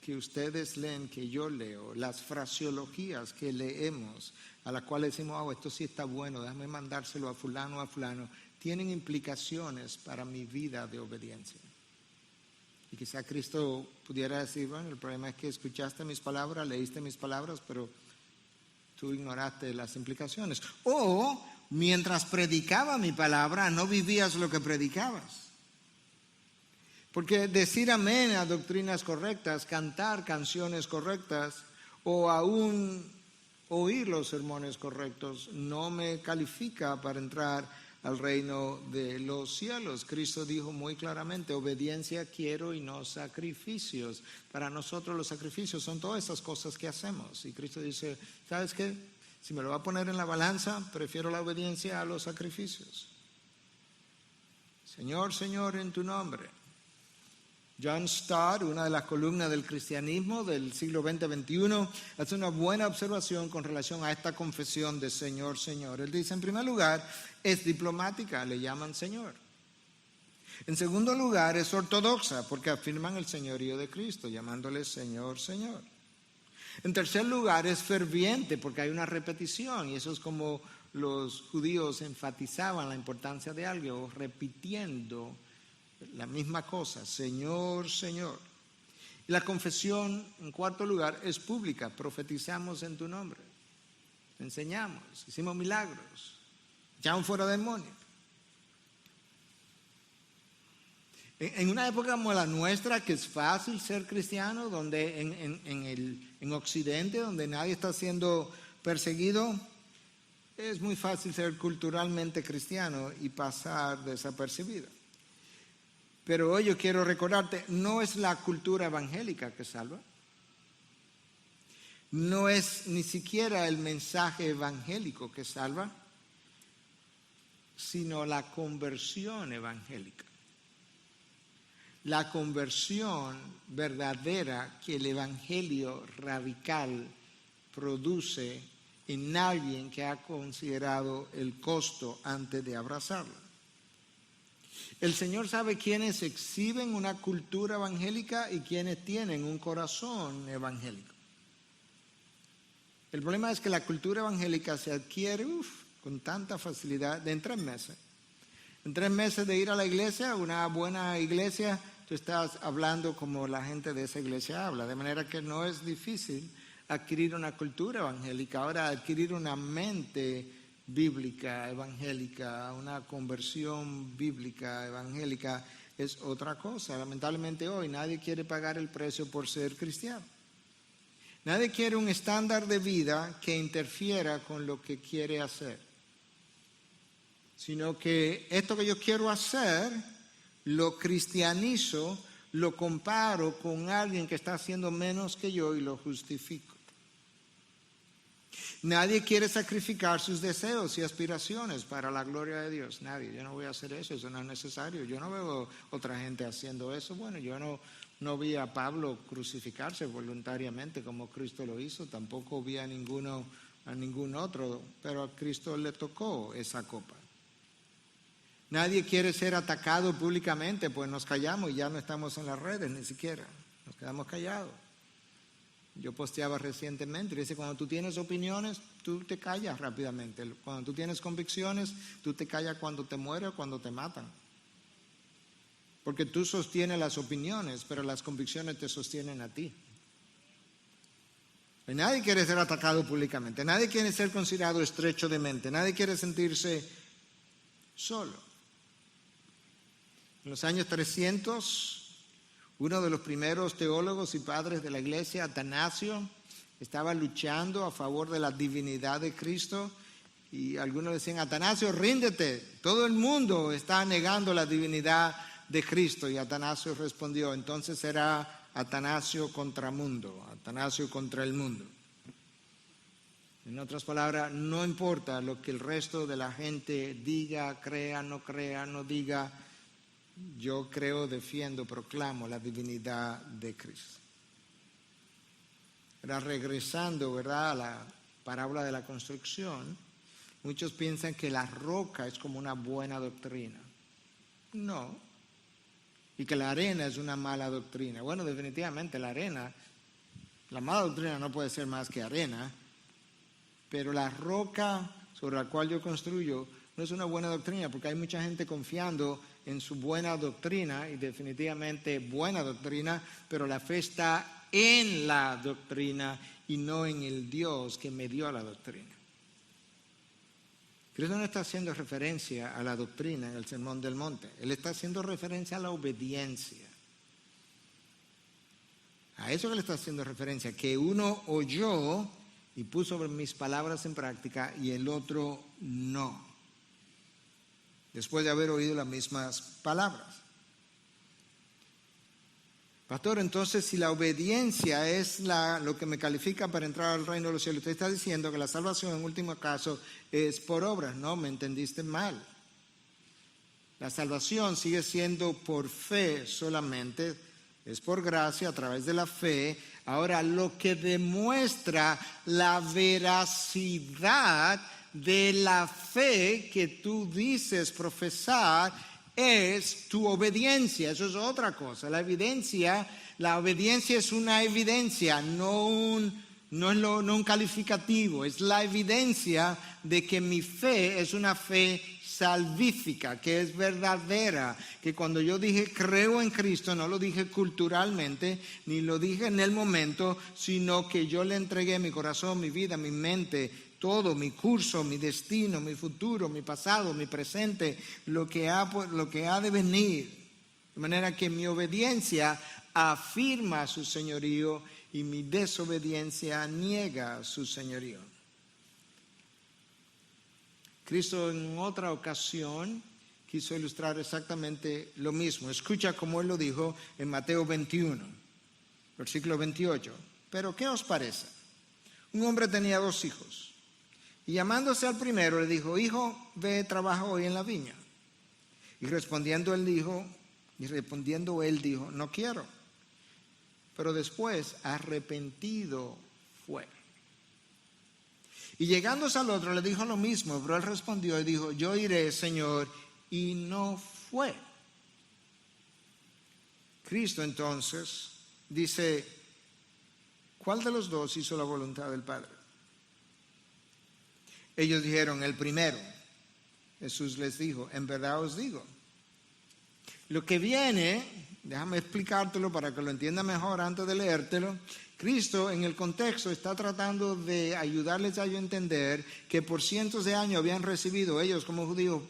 que ustedes leen, que yo leo, las fraseologías que leemos, a las cuales decimos, esto sí está bueno, déjame mandárselo a fulano, tienen implicaciones para mi vida de obediencia. Y quizá Cristo pudiera decir, bueno, el problema es que escuchaste mis palabras, leíste mis palabras, pero tú ignoraste las implicaciones. O mientras predicaba mi palabra, no vivías lo que predicabas. Porque decir amén a doctrinas correctas, cantar canciones correctas o aún oír los sermones correctos no me califica para entrar al reino de los cielos. Cristo dijo muy claramente, obediencia quiero y no sacrificios. Para nosotros los sacrificios son todas esas cosas que hacemos. Y Cristo dice, ¿sabes qué? Si me lo va a poner en la balanza, prefiero la obediencia a los sacrificios. Señor, Señor, en tu nombre. John Stott, una de las columnas del cristianismo del siglo XX-XXI, hace una buena observación con relación a esta confesión de Señor, Señor. Él dice, en primer lugar, es diplomática, le llaman Señor. En segundo lugar, es ortodoxa, porque afirman el señorío de Cristo, llamándole Señor, Señor. En tercer lugar, es ferviente, porque hay una repetición, y eso es como los judíos enfatizaban la importancia de algo, repitiendo la misma cosa, Señor, Señor. Y la confesión, en cuarto lugar, es pública. Profetizamos en tu nombre, enseñamos, hicimos milagros, echamos fuera demonios. En una época como la nuestra, que es fácil ser cristiano, donde en Occidente, donde nadie está siendo perseguido, es muy fácil ser culturalmente cristiano y pasar desapercibido. Pero hoy yo quiero recordarte, no es la cultura evangélica que salva. No es ni siquiera el mensaje evangélico que salva, sino la conversión evangélica. La conversión verdadera que el evangelio radical produce en alguien que ha considerado el costo antes de abrazarlo. El Señor sabe quiénes exhiben una cultura evangélica y quiénes tienen un corazón evangélico. El problema es que la cultura evangélica se adquiere con tanta facilidad en 3 meses. En 3 meses de ir a la iglesia, una buena iglesia, tú estás hablando como la gente de esa iglesia habla. De manera que no es difícil adquirir una cultura evangélica. Ahora, adquirir una mente bíblica, evangélica, una conversión bíblica, evangélica, es otra cosa. Lamentablemente hoy nadie quiere pagar el precio por ser cristiano. Nadie quiere un estándar de vida que interfiera con lo que quiere hacer, sino que esto que yo quiero hacer, lo cristianizo, lo comparo con alguien que está haciendo menos que yo y lo justifico. Nadie quiere sacrificar sus deseos y aspiraciones para la gloria de Dios. Nadie. Yo no voy a hacer eso no es necesario. Yo no veo otra gente haciendo eso. Bueno, yo no vi a Pablo crucificarse voluntariamente como Cristo lo hizo. Tampoco vi a ningún otro, pero a Cristo le tocó esa copa. Nadie quiere ser atacado públicamente, pues nos callamos y ya no estamos en las redes ni siquiera. Nos quedamos callados. Yo posteaba recientemente y dice, cuando tú tienes opiniones, tú te callas rápidamente. Cuando tú tienes convicciones, tú te callas cuando te mueres o cuando te matan. Porque tú sostienes las opiniones, pero las convicciones te sostienen a ti. Y nadie quiere ser atacado públicamente, nadie quiere ser considerado estrecho de mente, nadie quiere sentirse solo. En los años 300, Uno de los primeros teólogos y padres de la iglesia, Atanasio, estaba luchando a favor de la divinidad de Cristo y algunos decían: Atanasio, ríndete, todo el mundo está negando la divinidad de Cristo. Y Atanasio respondió: entonces será Atanasio contra mundo, Atanasio contra el mundo. En otras palabras, no importa lo que el resto de la gente diga, crea, no diga, yo creo, defiendo, proclamo la divinidad de Cristo. Ahora, regresando, ¿verdad?, a la parábola de la construcción, muchos piensan que la roca es como una buena doctrina. No. Y que la arena es una mala doctrina. Bueno, definitivamente la mala doctrina no puede ser más que arena, pero la roca sobre la cual yo construyo no es una buena doctrina, porque hay mucha gente confiando en su buena doctrina, y definitivamente buena doctrina, pero la fe está en la doctrina y no en el Dios que me dio la doctrina. Cristo no está haciendo referencia a la doctrina en el Sermón del Monte. Él está haciendo referencia a la obediencia. A eso que le está haciendo referencia, que uno oyó y puso mis palabras en práctica y el otro no, después de haber oído las mismas palabras. Pastor, entonces si la obediencia es lo que me califica para entrar al reino de los cielos, usted está diciendo que la salvación en último caso es por obras. No, me entendiste mal. La salvación sigue siendo por fe solamente, es por gracia a través de la fe. Ahora, lo que demuestra la veracidad de la fe que tú dices profesar es tu obediencia. Eso es otra cosa. La obediencia es una evidencia, no un calificativo. Es la evidencia de que mi fe es una fe salvífica, que es verdadera, que cuando yo dije creo en Cristo, no lo dije culturalmente, ni lo dije en el momento, sino que yo le entregué mi corazón, mi vida, mi mente, todo, mi curso, mi destino, mi futuro, mi pasado, mi presente, lo que ha de venir. De manera que mi obediencia afirma su señorío y mi desobediencia niega su señorío. Cristo en otra ocasión quiso ilustrar exactamente lo mismo. Escucha cómo Él lo dijo en Mateo 21, versículo 28. Pero ¿qué os parece? Un hombre tenía 2 hijos. Y llamándose al primero le dijo: hijo, ve, trabaja hoy en la viña. Y respondiendo él dijo, no quiero. Pero después arrepentido fue. Y llegándose al otro le dijo lo mismo, pero él respondió y dijo: yo iré, Señor, y no fue. Cristo entonces dice: ¿cuál de los 2 hizo la voluntad del Padre? Ellos dijeron: el primero. Jesús les dijo: en verdad os digo. Lo que viene, déjame explicártelo para que lo entienda mejor antes de leértelo. Cristo en el contexto está tratando de ayudarles a entender que por cientos de años habían recibido ellos como judíos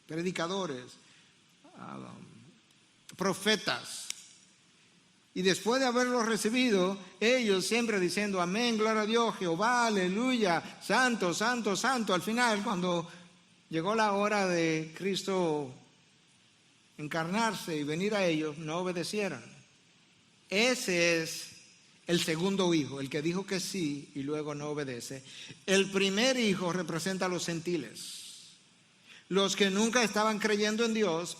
predicadores, profetas. Y después de haberlos recibido, ellos siempre diciendo amén, gloria a Dios, Jehová, aleluya, santo, santo, santo. Al final, cuando llegó la hora de Cristo encarnarse y venir a ellos, no obedecieron. Ese es el segundo hijo, el que dijo que sí y luego no obedece. El primer hijo representa a los gentiles. Los que nunca estaban creyendo en Dios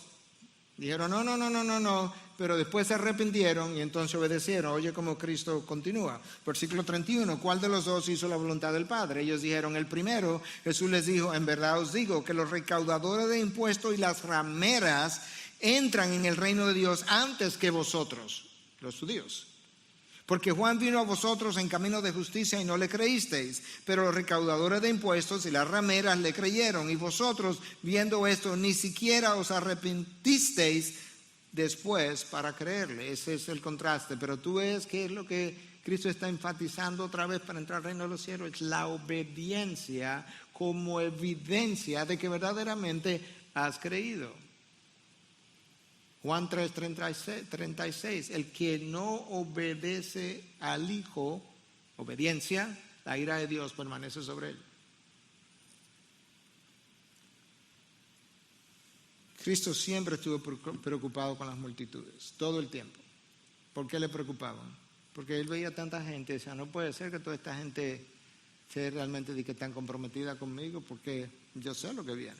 dijeron no, pero después se arrepintieron y entonces obedecieron. Oye cómo Cristo continúa. Versículo 31, ¿cuál de los 2 hizo la voluntad del Padre? Ellos dijeron: el primero. Jesús les dijo: en verdad os digo que los recaudadores de impuestos y las rameras entran en el reino de Dios antes que vosotros, los judíos. Porque Juan vino a vosotros en camino de justicia y no le creísteis, pero los recaudadores de impuestos y las rameras le creyeron, y vosotros, viendo esto, ni siquiera os arrepentisteis después para creerle. Ese es el contraste. Pero tú ves que es lo que Cristo está enfatizando otra vez para entrar al reino de los cielos: es la obediencia como evidencia de que verdaderamente has creído. Juan 3:36, el que no obedece al Hijo, obediencia, la ira de Dios permanece sobre él. Cristo siempre estuvo preocupado con las multitudes, todo el tiempo. ¿Por qué le preocupaban? Porque él veía tanta gente y decía, no puede ser que toda esta gente esté realmente de que tan comprometida conmigo, porque yo sé lo que viene.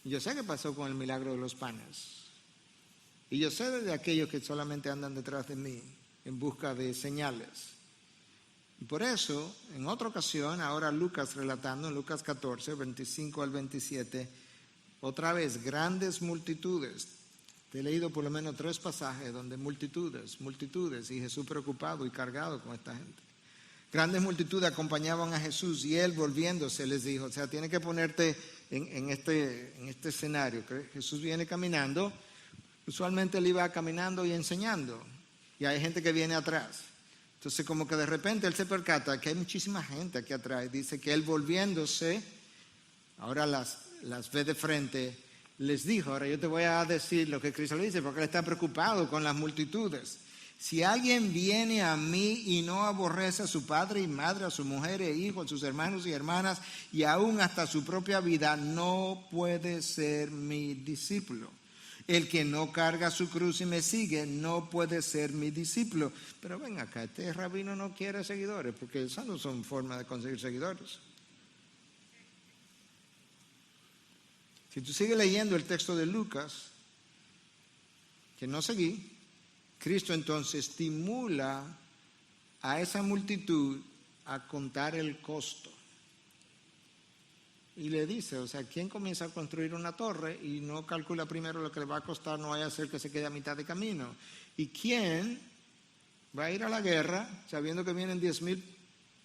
Yo sé qué pasó con el milagro de los panes. Y yo sé de aquellos que solamente andan detrás de mí en busca de señales. Y por eso, en otra ocasión, ahora Lucas relatando, en Lucas 14, 25 al 27, otra vez, grandes multitudes. Te he leído por lo menos 3 pasajes donde multitudes, y Jesús preocupado y cargado con esta gente. Grandes multitudes acompañaban a Jesús y él volviéndose les dijo, o sea, tienes que ponerte en este escenario, que Jesús viene caminando, usualmente él iba caminando y enseñando, y hay gente que viene atrás. Entonces como que de repente él se percata que hay muchísima gente aquí atrás, y dice que él volviéndose, ahora las ve de frente, les dijo, ahora yo te voy a decir lo que Cristo le dice, porque él está preocupado con las multitudes. Si alguien viene a mí y no aborrece a su padre y madre, a su mujer e hijos, a sus hermanos y hermanas, y aún hasta su propia vida, no puede ser mi discípulo. El que no carga su cruz y me sigue, no puede ser mi discípulo. Pero ven acá, este rabino no quiere seguidores, porque esas no son formas de conseguir seguidores. Si tú sigues leyendo el texto de Lucas, que no seguí, Cristo entonces estimula a esa multitud a contar el costo. Y le dice, o sea, ¿quién comienza a construir una torre y no calcula primero lo que le va a costar, no vaya a ser que se quede a mitad de camino? ¿Y quién va a ir a la guerra sabiendo que vienen 10,000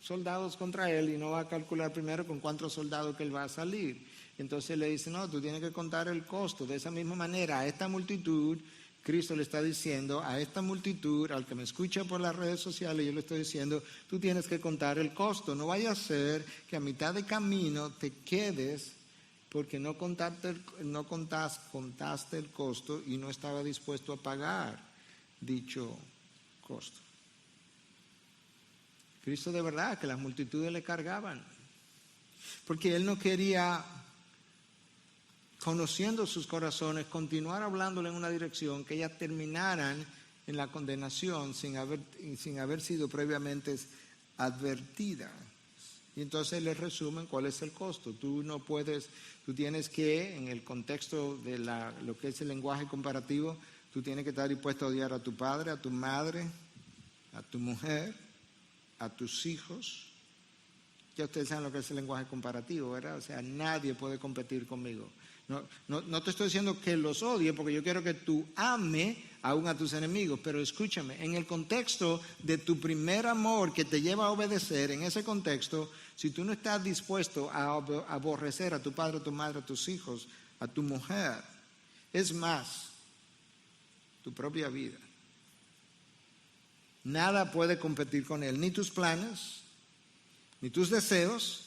soldados contra él y no va a calcular primero con cuántos soldados que él va a salir? Entonces le dice, no, tú tienes que contar el costo. De esa misma manera, a esta multitud, Cristo le está diciendo, a esta multitud, al que me escucha por las redes sociales, yo le estoy diciendo, tú tienes que contar el costo. No vaya a ser que a mitad de camino te quedes porque no contaste el costo y no estaba dispuesto a pagar dicho costo. Cristo de verdad que las multitudes le cargaban, porque él no quería, conociendo sus corazones, continuar hablándole en una dirección que ellas terminaran en la condenación sin haber sido previamente advertidas. Y entonces les resumen cuál es el costo. Tú tienes que, en el contexto de lo que es el lenguaje comparativo, tú tienes que estar dispuesto a odiar a tu padre, a tu madre, a tu mujer, a tus hijos. Ya ustedes saben lo que es el lenguaje comparativo, ¿verdad? O sea, nadie puede competir conmigo. No te estoy diciendo que los odie, porque yo quiero que tú ames aún a tus enemigos, pero escúchame, en el contexto de tu primer amor que te lleva a obedecer, en ese contexto, si tú no estás dispuesto a aborrecer a tu padre, a tu madre, a tus hijos, a tu mujer, es más, tu propia vida, nada puede competir con él, ni tus planes, ni tus deseos,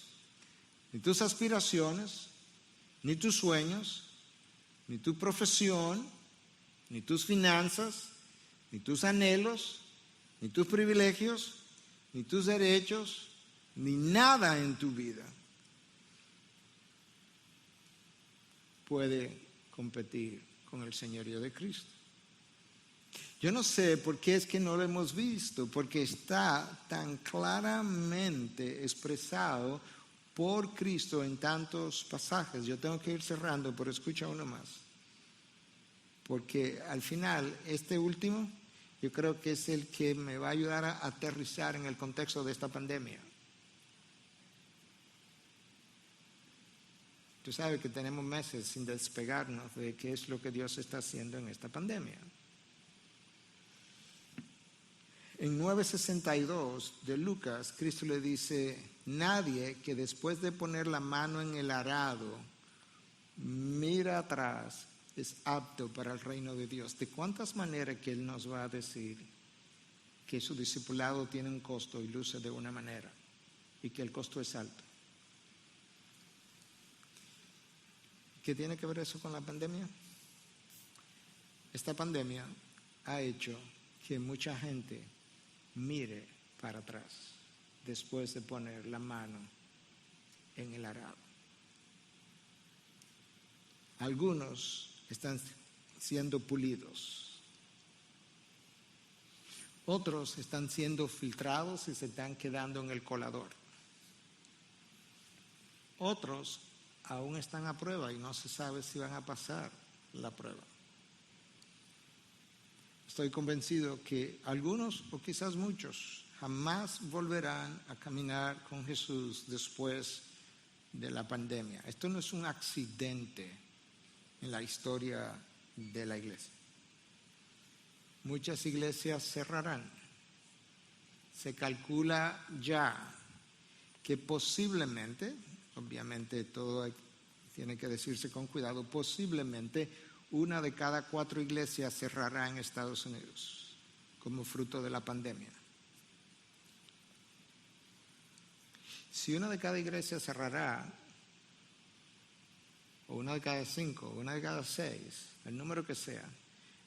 ni tus aspiraciones, ni tus sueños, ni tu profesión, ni tus finanzas, ni tus anhelos, ni tus privilegios, ni tus derechos, ni nada en tu vida puede competir con el señorío de Cristo. Yo no sé por qué es que no lo hemos visto, porque está tan claramente expresado por Cristo en tantos pasajes. Yo tengo que ir cerrando, pero escucha uno más. Porque al final, este último, yo creo que es el que me va a ayudar a aterrizar en el contexto de esta pandemia. Tú sabes que tenemos meses sin despegarnos de qué es lo que Dios está haciendo en esta pandemia. En 9:62 de Lucas, Cristo le dice, nadie que después de poner la mano en el arado mira atrás es apto para el reino de Dios. ¿De cuántas maneras que Él nos va a decir que su discipulado tiene un costo y luce de una manera y que el costo es alto? ¿Qué tiene que ver eso con la pandemia? esta pandemia ha hecho que mucha gente mire para atrás después de poner la mano en el arado. Algunos están siendo pulidos. Otros están siendo filtrados y se están quedando en el colador. Otros aún están a prueba y no se sabe si van a pasar la prueba. Estoy convencido que algunos o quizás muchos jamás volverán a caminar con Jesús después de la pandemia. Esto no es un accidente en la historia de la iglesia. Muchas iglesias cerrarán. Se calcula ya que posiblemente, obviamente todo tiene que decirse con cuidado, posiblemente 1 de cada 4 iglesias cerrará en Estados Unidos como fruto de la pandemia. Si 1 de cada iglesia cerrará, o 1 de cada 5, o 1 de cada 6, el número que sea,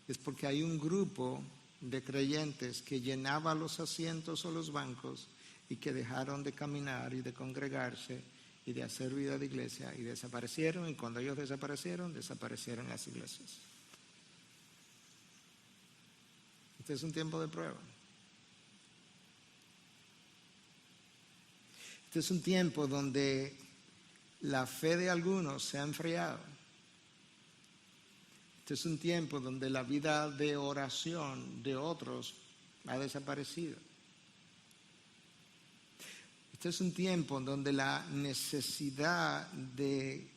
es porque hay un grupo de creyentes que llenaba los asientos o los bancos y que dejaron de caminar y de congregarse y de hacer vida de iglesia y desaparecieron, y cuando ellos desaparecieron las iglesias. Este es un tiempo de prueba. Este es un tiempo donde la fe de algunos se ha enfriado. Este es un tiempo donde la vida de oración de otros ha desaparecido. Este es un tiempo donde la necesidad de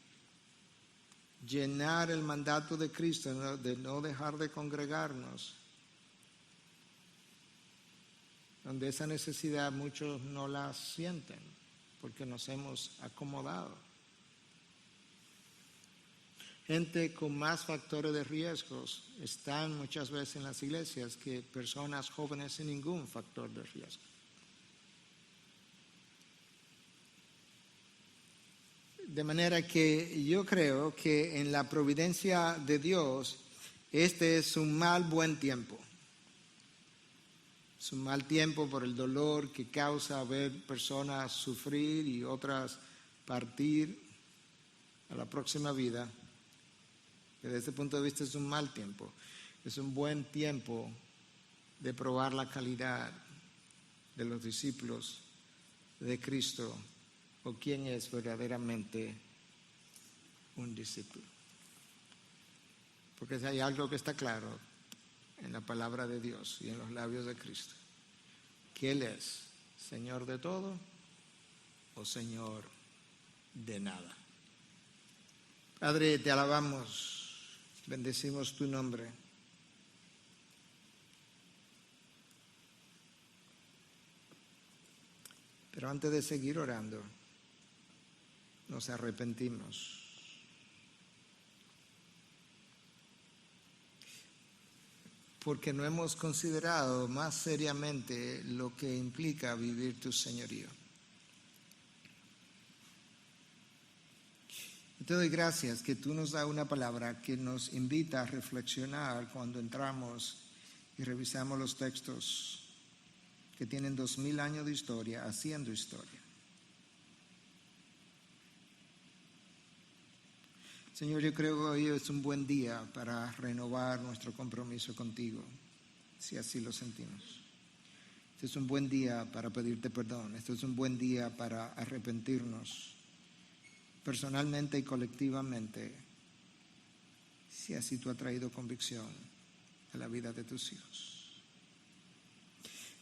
llenar el mandato de Cristo, de no dejar de congregarnos, donde esa necesidad muchos no la sienten porque nos hemos acomodado. Gente con más factores de riesgos están muchas veces en las iglesias que personas jóvenes sin ningún factor de riesgo. De manera que yo creo que en la providencia de Dios, este es un buen tiempo. Es un mal tiempo por el dolor que causa ver personas sufrir y otras partir a la próxima vida. Desde este punto de vista es un mal tiempo. Es un buen tiempo de probar la calidad de los discípulos de Cristo o quién es verdaderamente un discípulo. Porque si hay algo que está claro en la palabra de Dios y en los labios de Cristo, que Él es Señor de todo o Señor de nada. Padre, te alabamos, bendecimos tu nombre. Pero antes de seguir orando, nos arrepentimos. Porque no hemos considerado más seriamente lo que implica vivir tu señorío. Te doy gracias que tú nos das una palabra que nos invita a reflexionar cuando entramos y revisamos los textos que tienen 2000 años de historia, haciendo historia. Señor, yo creo que hoy es un buen día para renovar nuestro compromiso contigo, si así lo sentimos. Este es un buen día para pedirte perdón. Este es un buen día para arrepentirnos personalmente y colectivamente, si así tú has traído convicción a la vida de tus hijos.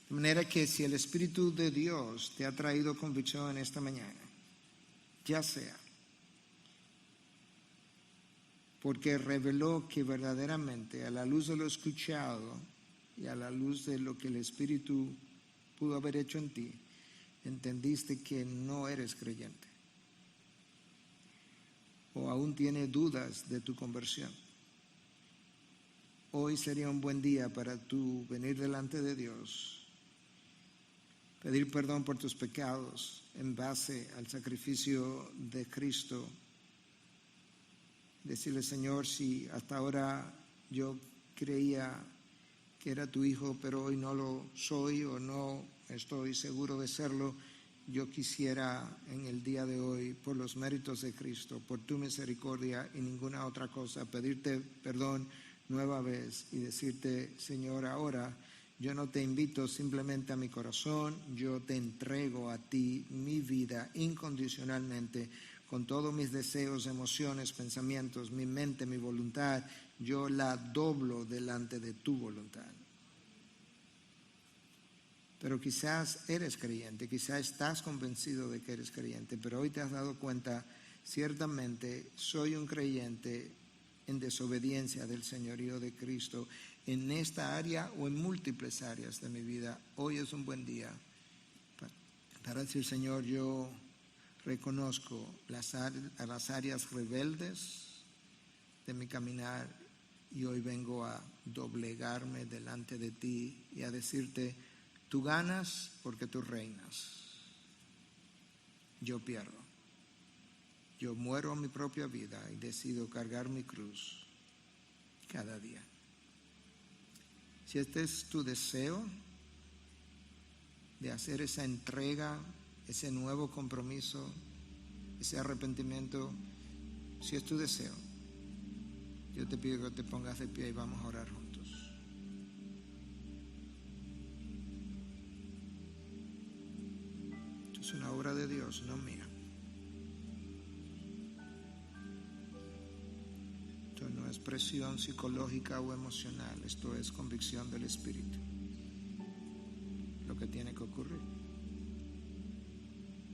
De manera que si el Espíritu de Dios te ha traído convicción en esta mañana, ya sea porque reveló que verdaderamente a la luz de lo escuchado y a la luz de lo que el Espíritu pudo haber hecho en ti, entendiste que no eres creyente o aún tienes dudas de tu conversión. Hoy sería un buen día para tú venir delante de Dios, pedir perdón por tus pecados en base al sacrificio de Cristo. Decirle, Señor, si hasta ahora yo creía que era tu hijo, pero hoy no lo soy o no estoy seguro de serlo, yo quisiera en el día de hoy, por los méritos de Cristo, por tu misericordia y ninguna otra cosa, pedirte perdón nueva vez y decirte, Señor, ahora yo no te invito simplemente a mi corazón, yo te entrego a ti mi vida incondicionalmente, con todos mis deseos, emociones, pensamientos, mi mente, mi voluntad, yo la doblo delante de tu voluntad. Pero quizás eres creyente, quizás estás convencido de que eres creyente, pero hoy te has dado cuenta, ciertamente soy un creyente en desobediencia del señorío de Cristo en esta área o en múltiples áreas de mi vida. Hoy es un buen día para decir, Señor, yo reconozco las áreas rebeldes de mi caminar y hoy vengo a doblegarme delante de ti y a decirte, tú ganas porque tú reinas. Yo pierdo. Yo muero mi propia vida y decido cargar mi cruz cada día. Si este es tu deseo de hacer esa entrega, ese nuevo compromiso, ese arrepentimiento, si es tu deseo, yo te pido que te pongas de pie y vamos a orar juntos. Es una obra de Dios, no mía. Esto no es presión psicológica o emocional, esto es convicción del Espíritu. Lo que tiene que ocurrir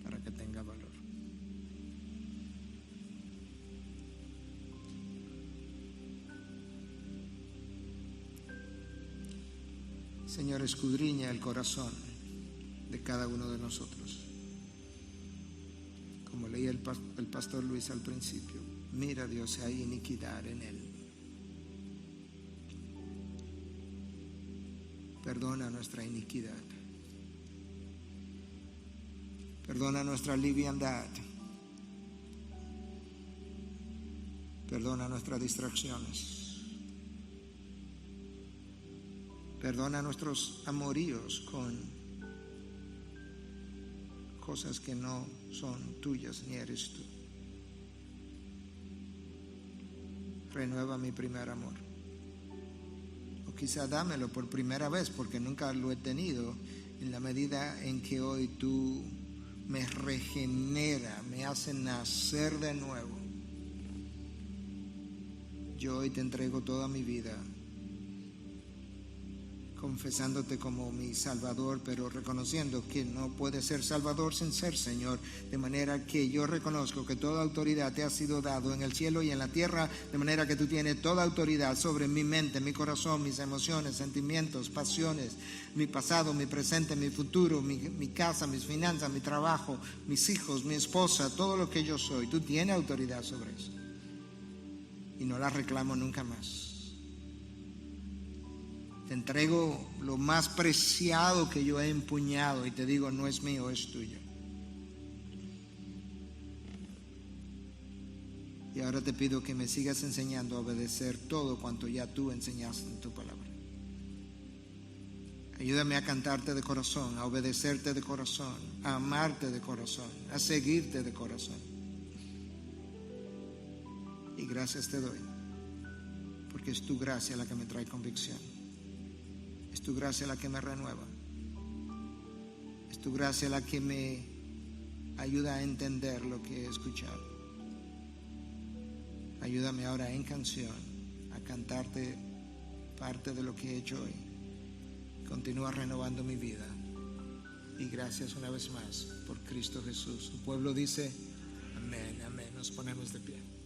para que tenga valor. Señor, escudriña el corazón de cada uno de nosotros. Como leía el pastor Luis al principio, mira, Dios, si hay iniquidad en él. Perdona nuestra iniquidad. Perdona nuestra liviandad. Perdona nuestras distracciones. Perdona nuestros amoríos con cosas que no son tuyas ni eres tú. Renueva mi primer amor. O quizá dámelo por primera vez porque nunca lo he tenido, en la medida en que hoy tú me regenera, me hace nacer de nuevo. Yo hoy te entrego toda mi vida, confesándote como mi Salvador, pero reconociendo que no puedes ser Salvador sin ser Señor, de manera que yo reconozco que toda autoridad te ha sido dado en el cielo y en la tierra, de manera que tú tienes toda autoridad sobre mi mente, mi corazón, mis emociones, sentimientos, pasiones, mi pasado, mi presente, mi futuro, mi casa, mis finanzas, mi trabajo, mis hijos, mi esposa, todo lo que yo soy. Tú tienes autoridad sobre eso y no la reclamo nunca más. Te entrego lo más preciado que yo he empuñado y te digo, no es mío, es tuyo. Y ahora te pido que me sigas enseñando a obedecer todo cuanto ya tú enseñaste en tu palabra. Ayúdame a cantarte de corazón, a obedecerte de corazón, a amarte de corazón, a seguirte de corazón. Y gracias te doy, porque es tu gracia la que me trae convicción. Es tu gracia la que me renueva. Es tu gracia la que me ayuda a entender lo que he escuchado. Ayúdame ahora en canción a cantarte parte de lo que he hecho hoy. Continúa renovando mi vida. Y gracias una vez más por Cristo Jesús. Su pueblo dice, amén, amén. Nos ponemos de pie.